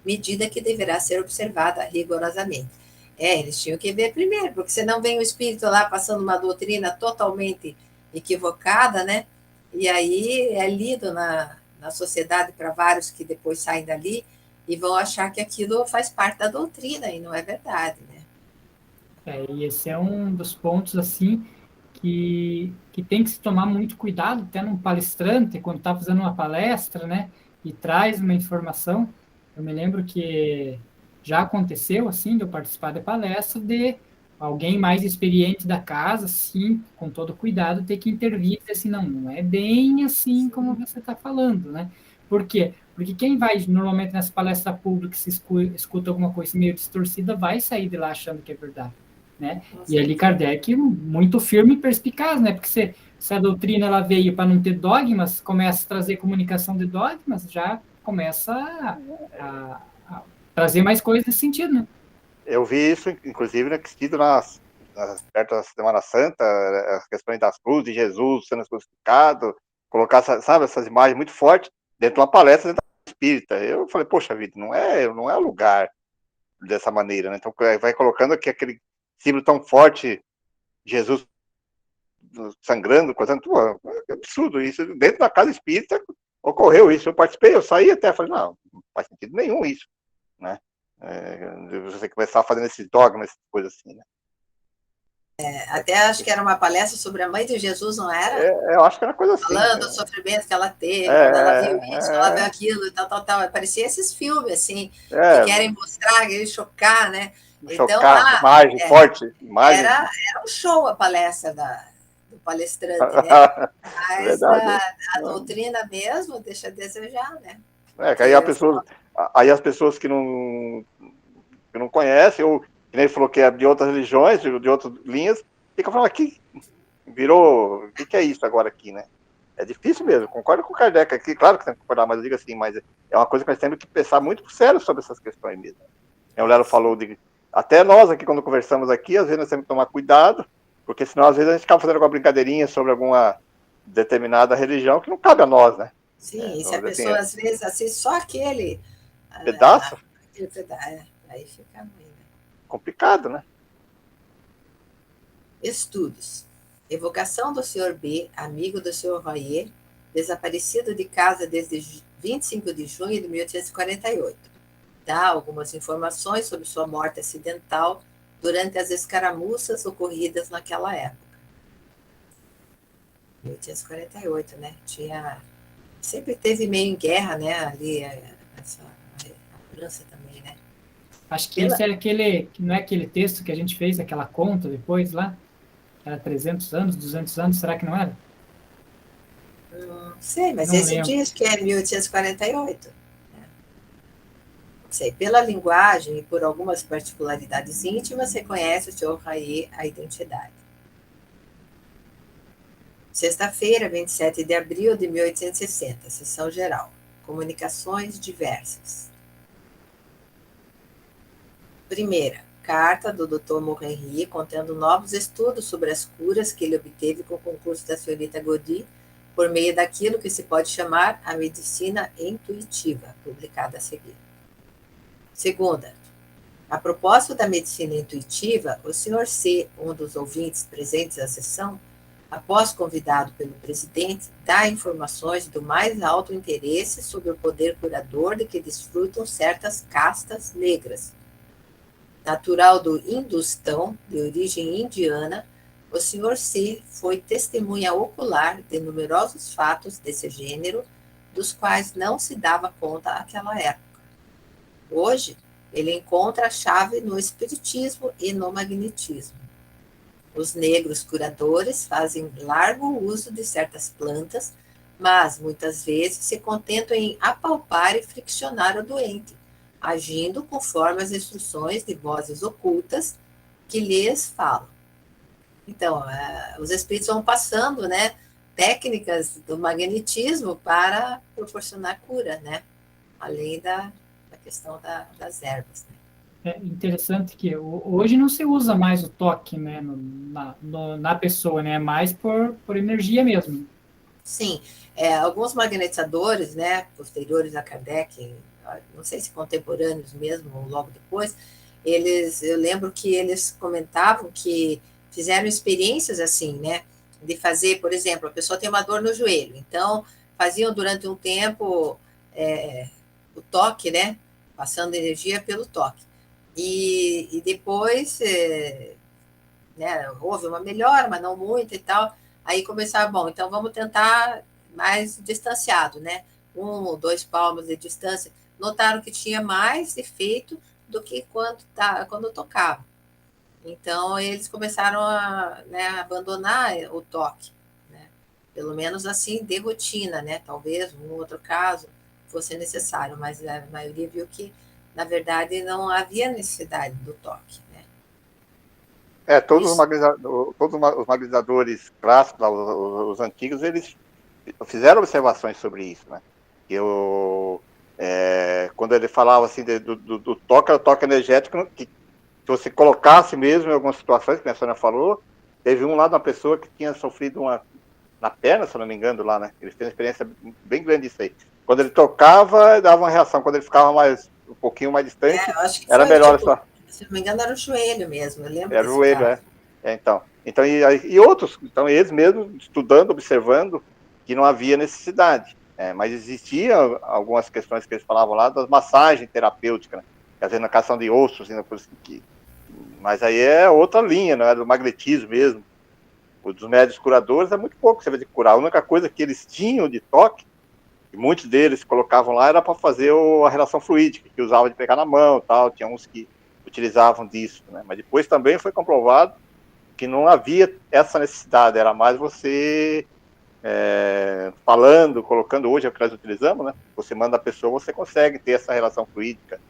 medida que deverá ser observada rigorosamente. Eles tinham que ver primeiro, porque senão vem o espírito lá passando uma doutrina totalmente equivocada, né? E aí é lido na sociedade para vários que depois saem dali e vão achar que aquilo faz parte da doutrina, e não é verdade, né? E esse é um dos pontos, assim, que tem que se tomar muito cuidado, até num palestrante, quando está fazendo uma palestra, né, e traz uma informação. Eu me lembro que já aconteceu, assim, de eu participar da palestra, de alguém mais experiente da casa, sim, com todo cuidado, ter que intervir e dizer assim, não é bem assim como você está falando, né? Por quê? Porque quem vai, normalmente, nessa palestra pública, se escuta alguma coisa meio distorcida, vai sair de lá achando que é verdade, né? E ali Kardec, muito firme e perspicaz, né? Porque se a doutrina ela veio para não ter dogmas, começa a trazer comunicação de dogmas, já começa a trazer mais coisas nesse sentido, né? Eu vi isso, inclusive, perto da Semana Santa, as questões das cruzes, de Jesus sendo crucificado, colocar, sabe, essas imagens muito fortes dentro de uma palestra dentro da espírita. Eu falei, poxa vida, não é lugar dessa maneira, né? Então vai colocando aqui aquele símbolo tão forte, Jesus sangrando, coisando, é absurdo isso. Dentro da casa espírita ocorreu isso. Eu participei, eu saí até, falei, não faz sentido nenhum isso, né? Você começar fazendo esses dogmas, essas coisas assim, né? Até acho que era uma palestra sobre a mãe de Jesus, não era? Eu acho que era coisa assim. Falando do sofrimento que ela teve, quando ela viu isso, ela viu aquilo, e tal. Parecia esses filmes, assim, que querem mostrar, querem chocar, né? Chocar, imagem forte. Imagem. Era um show a palestra do palestrante, né? Mas a doutrina mesmo deixa a desejar, né? Que aí as pessoas que não conhecem, ou que nem ele falou que é de outras religiões, de outras linhas, fica falando aqui, virou, o que é isso agora aqui, né? É difícil mesmo, concordo com o Kardec aqui, claro que tem que concordar, mas eu digo assim, mas é uma coisa que nós temos que pensar muito sério sobre essas questões mesmo. O Lero falou até nós aqui, quando conversamos aqui, às vezes nós temos que tomar cuidado, porque senão às vezes a gente acaba fazendo alguma brincadeirinha sobre alguma determinada religião que não cabe a nós, né? Sim, se a pessoa às vezes assiste só aquele pedaço, aí fica ruim, né? Complicado, né? Estudos. Evocação do Sr. B, amigo do Sr. Royer, desaparecido de casa desde 25 de junho de 1848. Dá algumas informações sobre sua morte acidental durante as escaramuças ocorridas naquela época. 1848, né? Sempre teve meio em guerra, né? Ali, a França também, né? Acho que esse é não é aquele texto que a gente fez, aquela conta depois lá? Era 300 anos, 200 anos, será que não era? Não sei, mas não esse lembro. diz que é 1848. Né? Sei, pela linguagem e por algumas particularidades íntimas, reconhece o Sr. Royer a identidade. Sexta-feira, 27 de abril de 1860, sessão geral. Comunicações diversas. Primeira, carta do Dr. Morhenry contendo novos estudos sobre as curas que ele obteve com o concurso da senhorita Godi por meio daquilo que se pode chamar a medicina intuitiva, publicada a seguir. Segunda, a propósito da medicina intuitiva, o Sr. C., um dos ouvintes presentes à sessão, após convidado pelo presidente, dá informações do mais alto interesse sobre o poder curador de que desfrutam certas castas negras. Natural do Hindustão, de origem indiana, o Sr. C foi testemunha ocular de numerosos fatos desse gênero, dos quais não se dava conta naquela época. Hoje, ele encontra a chave no espiritismo e no magnetismo. Os negros curadores fazem largo uso de certas plantas, mas muitas vezes se contentam em apalpar e friccionar o doente, agindo conforme as instruções de vozes ocultas que lhes falam. Então, os espíritos vão passando, né, técnicas do magnetismo para proporcionar cura, né, além da questão das ervas. Né? É interessante que hoje não se usa mais o toque, né, na pessoa, né, é mais por energia mesmo. Sim, alguns magnetizadores, né, posteriores a Kardec, não sei se contemporâneos mesmo ou logo depois, eu lembro que eles comentavam que fizeram experiências assim, né, de fazer, por exemplo, a pessoa tem uma dor no joelho, então faziam durante um tempo o toque, né, passando energia pelo toque, e depois, né, houve uma melhora, mas não muito e tal, aí começava, bom, então vamos tentar mais distanciado, né, 1 ou 2 palmos de distância, notaram que tinha mais efeito do que quando tocava. Então, eles começaram a, né, abandonar o toque, né? Pelo menos assim, de rotina, né? Talvez um outro caso fosse necessário, mas a maioria viu que, na verdade, não havia necessidade do toque, né? Todos os magnetizadores clássicos, os antigos, eles fizeram observações sobre isso, né? Quando ele falava assim do toque, era o toque energético, que você colocasse mesmo em algumas situações, que a Sônia falou, teve um lá de uma pessoa que tinha sofrido na perna, se não me engano, lá, né? Ele fez uma experiência bem grande disso aí. Quando ele tocava, dava uma reação. Quando ele ficava um pouquinho mais distante, era melhor. Se não me engano, era o joelho mesmo, eu lembro. Era o joelho, Então, e outros, então eles mesmos estudando, observando que não havia necessidade. Mas existia algumas questões que eles falavam lá das massagens terapêuticas, né? Quer dizer, na cação de ossos, mas aí é outra linha, não é do magnetismo mesmo. O dos médios curadores é muito pouco você vai ter que curar. A única coisa que eles tinham de toque, e muitos deles colocavam lá, era para fazer a relação fluídica, que usava de pegar na mão, tal. Tinha uns que utilizavam disso, né? Mas depois também foi comprovado que não havia essa necessidade, era mais você falando, colocando, hoje é o que nós utilizamos, né? Você manda a pessoa, você consegue ter essa relação fluídica,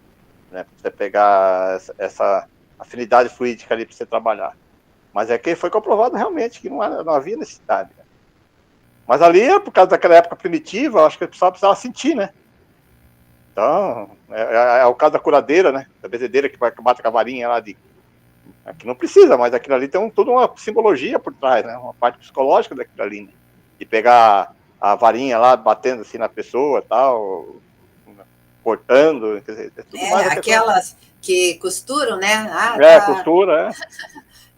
né? Você pegar essa afinidade fluídica ali para você trabalhar. Mas que foi comprovado realmente que não havia necessidade, né? Mas ali, por causa daquela época primitiva, acho que o pessoal precisava sentir, né? Então, é o caso da curadeira, né? Da bezedeira que bate com a varinha lá que não precisa, mas aquilo ali tem toda uma simbologia por trás, né? Uma parte psicológica daquilo ali, né? De pegar a varinha lá, batendo assim na pessoa, tal, cortando, quer dizer, tudo mais. Aquelas que costuram, né? Costura,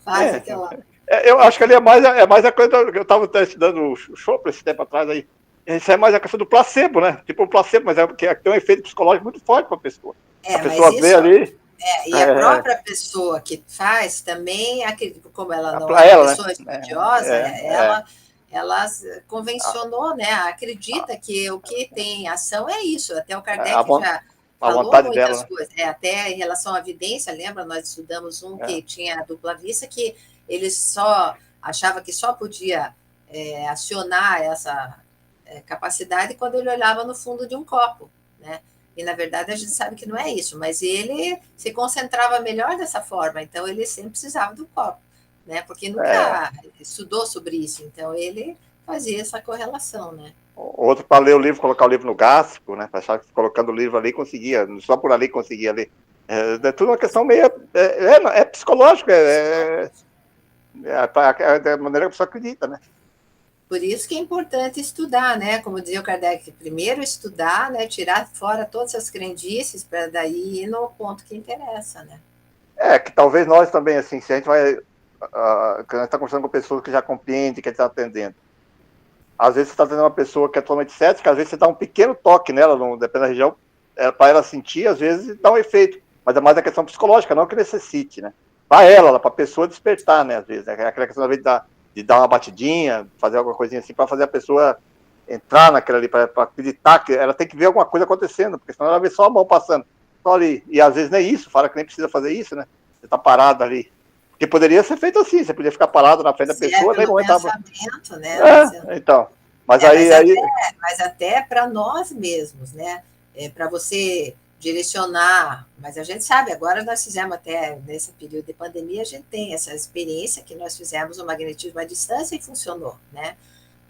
Faz aquela... eu acho que ali é mais a coisa que eu estava estudando o Chopra esse tempo atrás aí. Isso é mais a questão do placebo, né? Tipo um placebo, mas porque tem um efeito psicológico muito forte para a pessoa. A pessoa vê ali. E a própria pessoa que faz também, como ela não é uma pessoa estudiosa, ela convencionou, né? Acredita que o que tem ação é isso. Até o Kardec já falou muitas coisas. Até em relação à vidência, lembra? Nós estudamos que tinha a dupla vista, que ele só achava que só podia acionar essa capacidade quando ele olhava no fundo de um copo, né? E, na verdade, a gente sabe que não é isso, mas ele se concentrava melhor dessa forma, então ele sempre precisava do copo, né? Porque nunca estudou sobre isso, então ele fazia essa correlação, né? Outro para ler o livro, colocar o livro no gástrico, né? Achava que colocando o livro ali conseguia, só por ali conseguia ler. É tudo uma questão meio... É psicológico, da maneira que a pessoa acredita, né? Por isso que é importante estudar, né? Como dizia o Kardec, primeiro estudar, né? Tirar fora todas as crendices para daí ir no ponto que interessa, né? Que talvez nós também, assim, se a gente vai... quando a gente está conversando com pessoas que já compreendem, que a gente está atendendo, às vezes você está atendendo uma pessoa que é totalmente cética, às vezes você dá um pequeno toque nela, depende da região, para ela sentir, às vezes dá um efeito, mas é mais a questão psicológica, não que necessite, né? para ela, para a pessoa despertar, né, às vezes, né? Aquela questão, às vezes, de dar uma batidinha, fazer alguma coisinha assim, para fazer a pessoa entrar naquela ali, para acreditar que ela tem que ver alguma coisa acontecendo, porque senão ela vê só a mão passando, só ali, e às vezes nem isso, fala que nem precisa fazer isso, né, você tá parado ali, porque poderia ser feito assim, você podia ficar parado na frente da pessoa, nem pelo momentava. pensamento, né? Então, mas mas até para nós mesmos, né? Para você direcionar, mas a gente sabe, agora nós fizemos até nesse período de pandemia, a gente tem essa experiência que nós fizemos o magnetismo à distância e funcionou, né?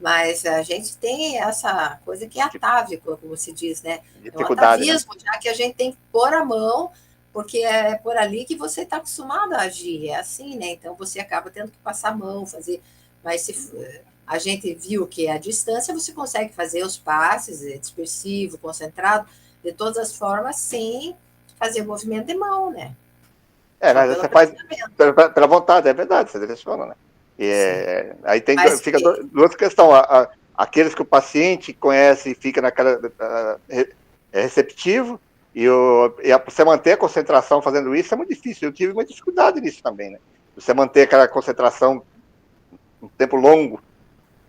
Mas a gente tem essa coisa que é atávico, como se diz, né? É um atavismo, né? Já que a gente tem que pôr a mão, porque é por ali que você está acostumado a agir, é assim, né? Então você acaba tendo que passar a mão, fazer. Mas se a gente viu que a distância você consegue fazer os passes, dispersivo, concentrado, de todas as formas, sem fazer movimento de mão, né? Você faz pela vontade, é verdade, você direciona, né? Aí fica duas questões. Aqueles que o paciente conhece e fica naquela receptivo, e você manter a concentração fazendo isso é muito difícil. Eu tive muita dificuldade nisso também, né? Você manter aquela concentração um tempo longo,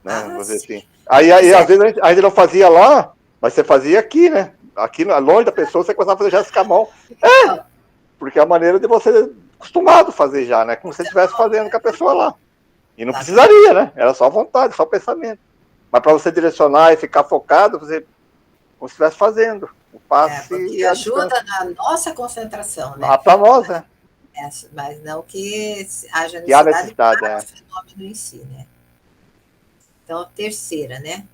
né? Vamos dizer assim. Aí às vezes a gente não fazia lá, mas você fazia aqui, né? Aqui longe da pessoa, você começava a fazer gesto com a mão. Porque é a maneira de você acostumado a fazer já, né? Como se você estivesse fazendo com a pessoa lá. E não precisaria, né? Era só vontade, só pensamento. Mas para você direcionar e ficar focado, você como se estivesse fazendo o passe. Porque ajuda na nossa concentração, né? Para nós, né? Mas não que haja necessidade para o fenômeno em si, né? Então, terceira, né?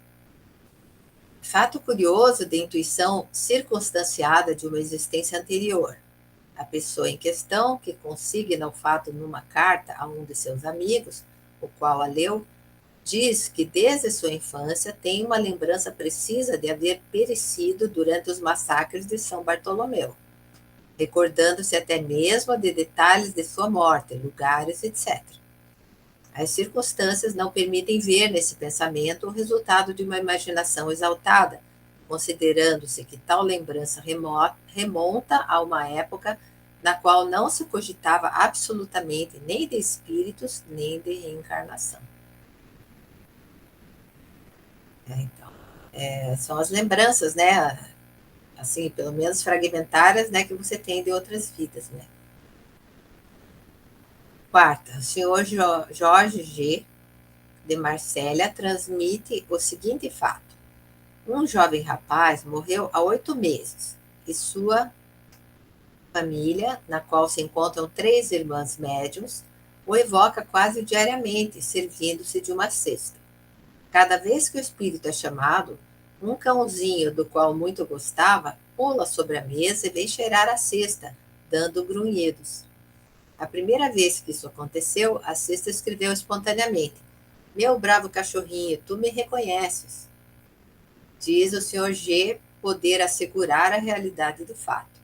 Fato curioso de intuição circunstanciada de uma existência anterior. A pessoa em questão, que consigna o fato numa carta a um de seus amigos, o qual a leu, diz que desde sua infância tem uma lembrança precisa de haver perecido durante os massacres de São Bartolomeu, recordando-se até mesmo de detalhes de sua morte, lugares, etc. As circunstâncias não permitem ver nesse pensamento o resultado de uma imaginação exaltada, considerando-se que tal lembrança remonta a uma época na qual não se cogitava absolutamente nem de espíritos, nem de reencarnação. Então, são as lembranças, né? Assim, pelo menos fragmentárias, né, que você tem de outras vidas, né? Quarta, o senhor Jorge G. de Marsella transmite o seguinte fato. Um jovem rapaz morreu há 8 meses e sua família, na qual se encontram 3 irmãs médiums, o evoca quase diariamente, servindo-se de uma cesta. Cada vez que o espírito é chamado, um cãozinho do qual muito gostava pula sobre a mesa e vem cheirar a cesta, dando grunhidos. A primeira vez que isso aconteceu, a cesta escreveu espontaneamente: meu bravo cachorrinho, tu me reconheces. Diz o Sr. G poder assegurar a realidade do fato.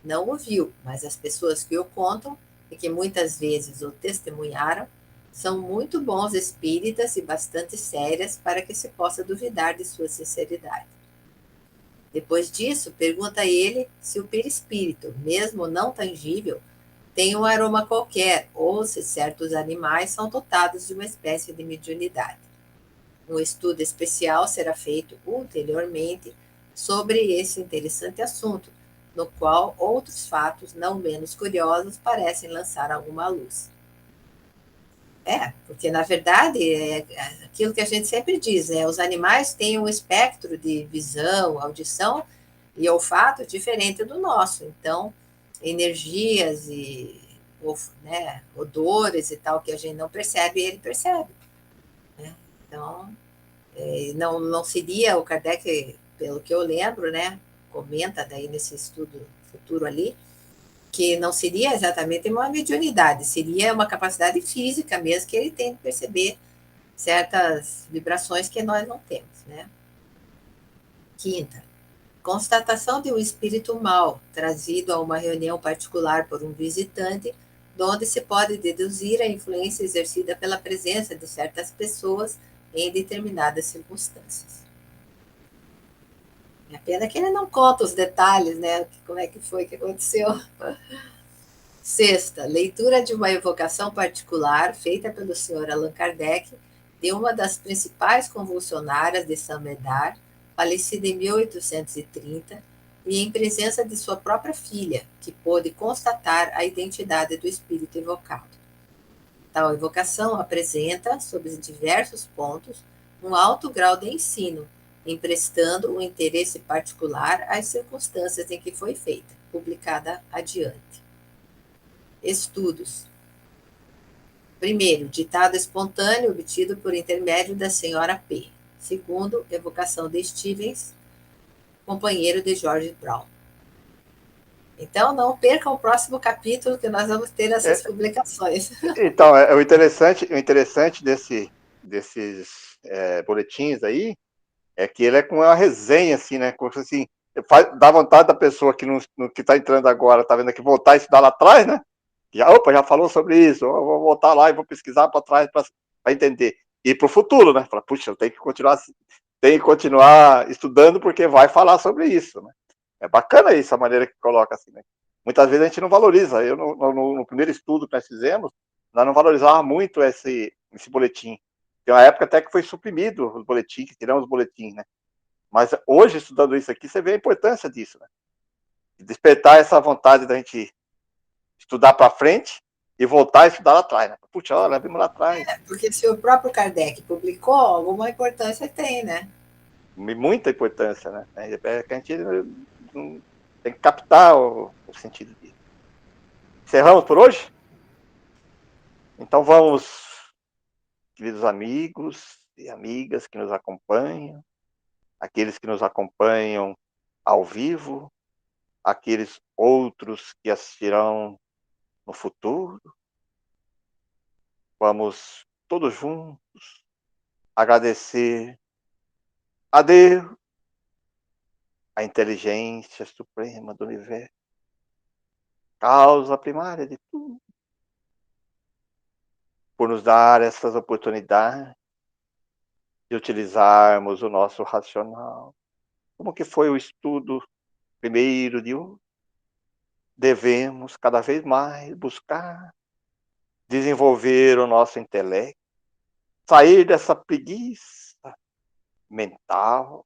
Não o viu, mas as pessoas que o contam, e que muitas vezes o testemunharam, são muito bons espíritas e bastante sérias para que se possa duvidar de sua sinceridade. Depois disso, pergunta a ele se o perispírito, mesmo não tangível, tem um aroma qualquer, ou se certos animais são dotados de uma espécie de mediunidade. Um estudo especial será feito ulteriormente sobre esse interessante assunto, no qual outros fatos não menos curiosos parecem lançar alguma luz. Porque na verdade é aquilo que a gente sempre diz, né? Os animais têm um espectro de visão, audição e olfato diferente do nosso, então energias e odores e tal que a gente não percebe, ele percebe, né? Então, não seria, o Kardec, pelo que eu lembro, né, comenta daí nesse estudo futuro ali, que não seria exatamente uma mediunidade, seria uma capacidade física mesmo que ele tem de perceber certas vibrações que nós não temos, né? Quinta, constatação de um espírito mau, trazido a uma reunião particular por um visitante, onde se pode deduzir a influência exercida pela presença de certas pessoas em determinadas circunstâncias. É pena que ele não conta os detalhes, né? Como é que foi que aconteceu. Sexta, leitura de uma evocação particular feita pelo Sr. Allan Kardec de uma das principais convulsionárias de Saint-Médard, falecida em 1830, e em presença de sua própria filha, que pôde constatar a identidade do espírito evocado. Tal evocação apresenta, sob diversos pontos, um alto grau de ensino, emprestando um interesse particular às circunstâncias em que foi feita, publicada adiante. Estudos. Primeiro, ditado espontâneo obtido por intermédio da senhora P. Segundo, evocação de Stevens, companheiro de George Brown. Então, não percam o próximo capítulo, que nós vamos ter essas publicações. Então, o interessante desses boletins aí é que ele é com uma resenha, assim, né? Como assim, dá vontade da pessoa que está entrando agora, tá vendo aqui, voltar a estudar lá atrás, né? Já falou sobre isso, eu vou voltar lá e vou pesquisar para trás para entender. E para o futuro, né? Fala, puxa, eu tenho que continuar estudando porque vai falar sobre isso, né? É bacana isso, a maneira que coloca assim, né? Muitas vezes a gente não valoriza. Eu, no primeiro estudo que nós fizemos, nós não valorizávamos muito esse boletim. Tem uma época até que foi suprimido os boletins, que tiramos os boletins, né? Mas hoje, estudando isso aqui, você vê a importância disso, né? Despertar essa vontade da gente estudar para frente e voltar a estudar lá atrás, né? Puxa, olha, vimos lá atrás. Porque se o próprio Kardec publicou, alguma importância tem, né? Muita importância, né? É que a gente tem que captar o sentido disso. Encerramos por hoje? Então vamos, queridos amigos e amigas que nos acompanham, aqueles que nos acompanham ao vivo, aqueles outros que assistirão no futuro, vamos todos juntos agradecer a Deus, a inteligência suprema do universo, causa primária de tudo, por nos dar essas oportunidades de utilizarmos o nosso racional. Como que foi o estudo primeiro de hoje? Devemos cada vez mais buscar desenvolver o nosso intelecto, sair dessa preguiça mental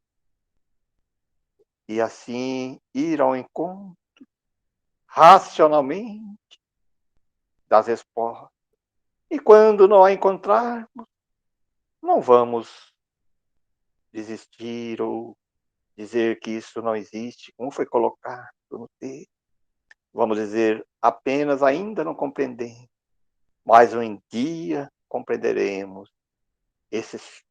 e assim ir ao encontro racionalmente das respostas. E quando não a encontrarmos, não vamos desistir ou dizer que isso não existe, como foi colocado no texto. Vamos dizer, apenas ainda não compreendemos, mas um dia compreenderemos esses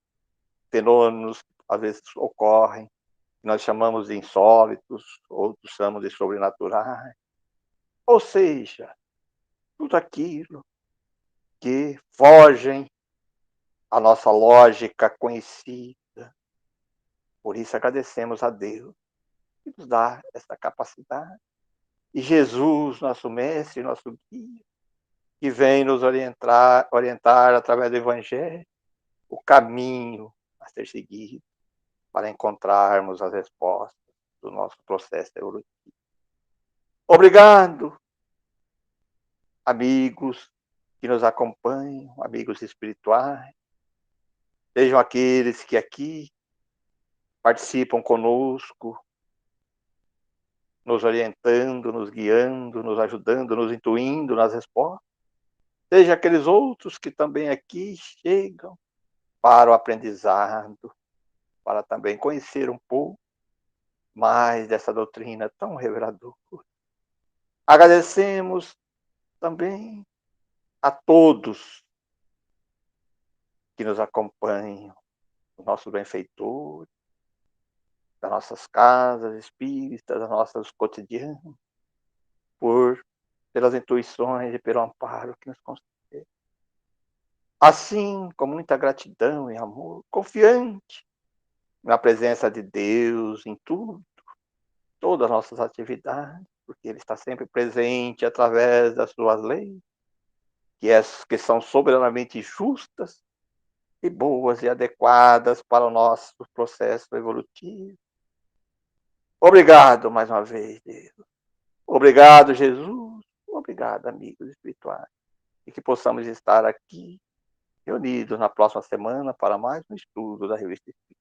fenômenos que às vezes ocorrem, que nós chamamos de insólitos, outros chamam de sobrenaturais. Ou seja, tudo aquilo que fogem à nossa lógica conhecida. Por isso agradecemos a Deus que nos dá essa capacidade. E Jesus, nosso mestre, nosso guia, que vem nos orientar através do Evangelho, o caminho a ser seguido para encontrarmos as respostas do nosso processo evolutivo. Obrigado, amigos que nos acompanham, amigos espirituais, sejam aqueles que aqui participam conosco, nos orientando, nos guiando, nos ajudando, nos intuindo nas respostas, seja aqueles outros que também aqui chegam para o aprendizado, para também conhecer um pouco mais dessa doutrina tão reveladora. Agradecemos também a todos que nos acompanham, os nossos benfeitores, das nossas casas espíritas, das nossas cotidianos, pelas intuições e pelo amparo que nos concede. Assim, com muita gratidão e amor, confiante na presença de Deus em tudo, todas as nossas atividades, porque Ele está sempre presente através das suas leis, que são soberanamente justas e boas e adequadas para o nosso processo evolutivo. Obrigado mais uma vez, Deus. Obrigado, Jesus. Obrigado. obrigado, amigos espirituais. E que possamos estar aqui reunidos na próxima semana para mais um estudo da Revista Espírita.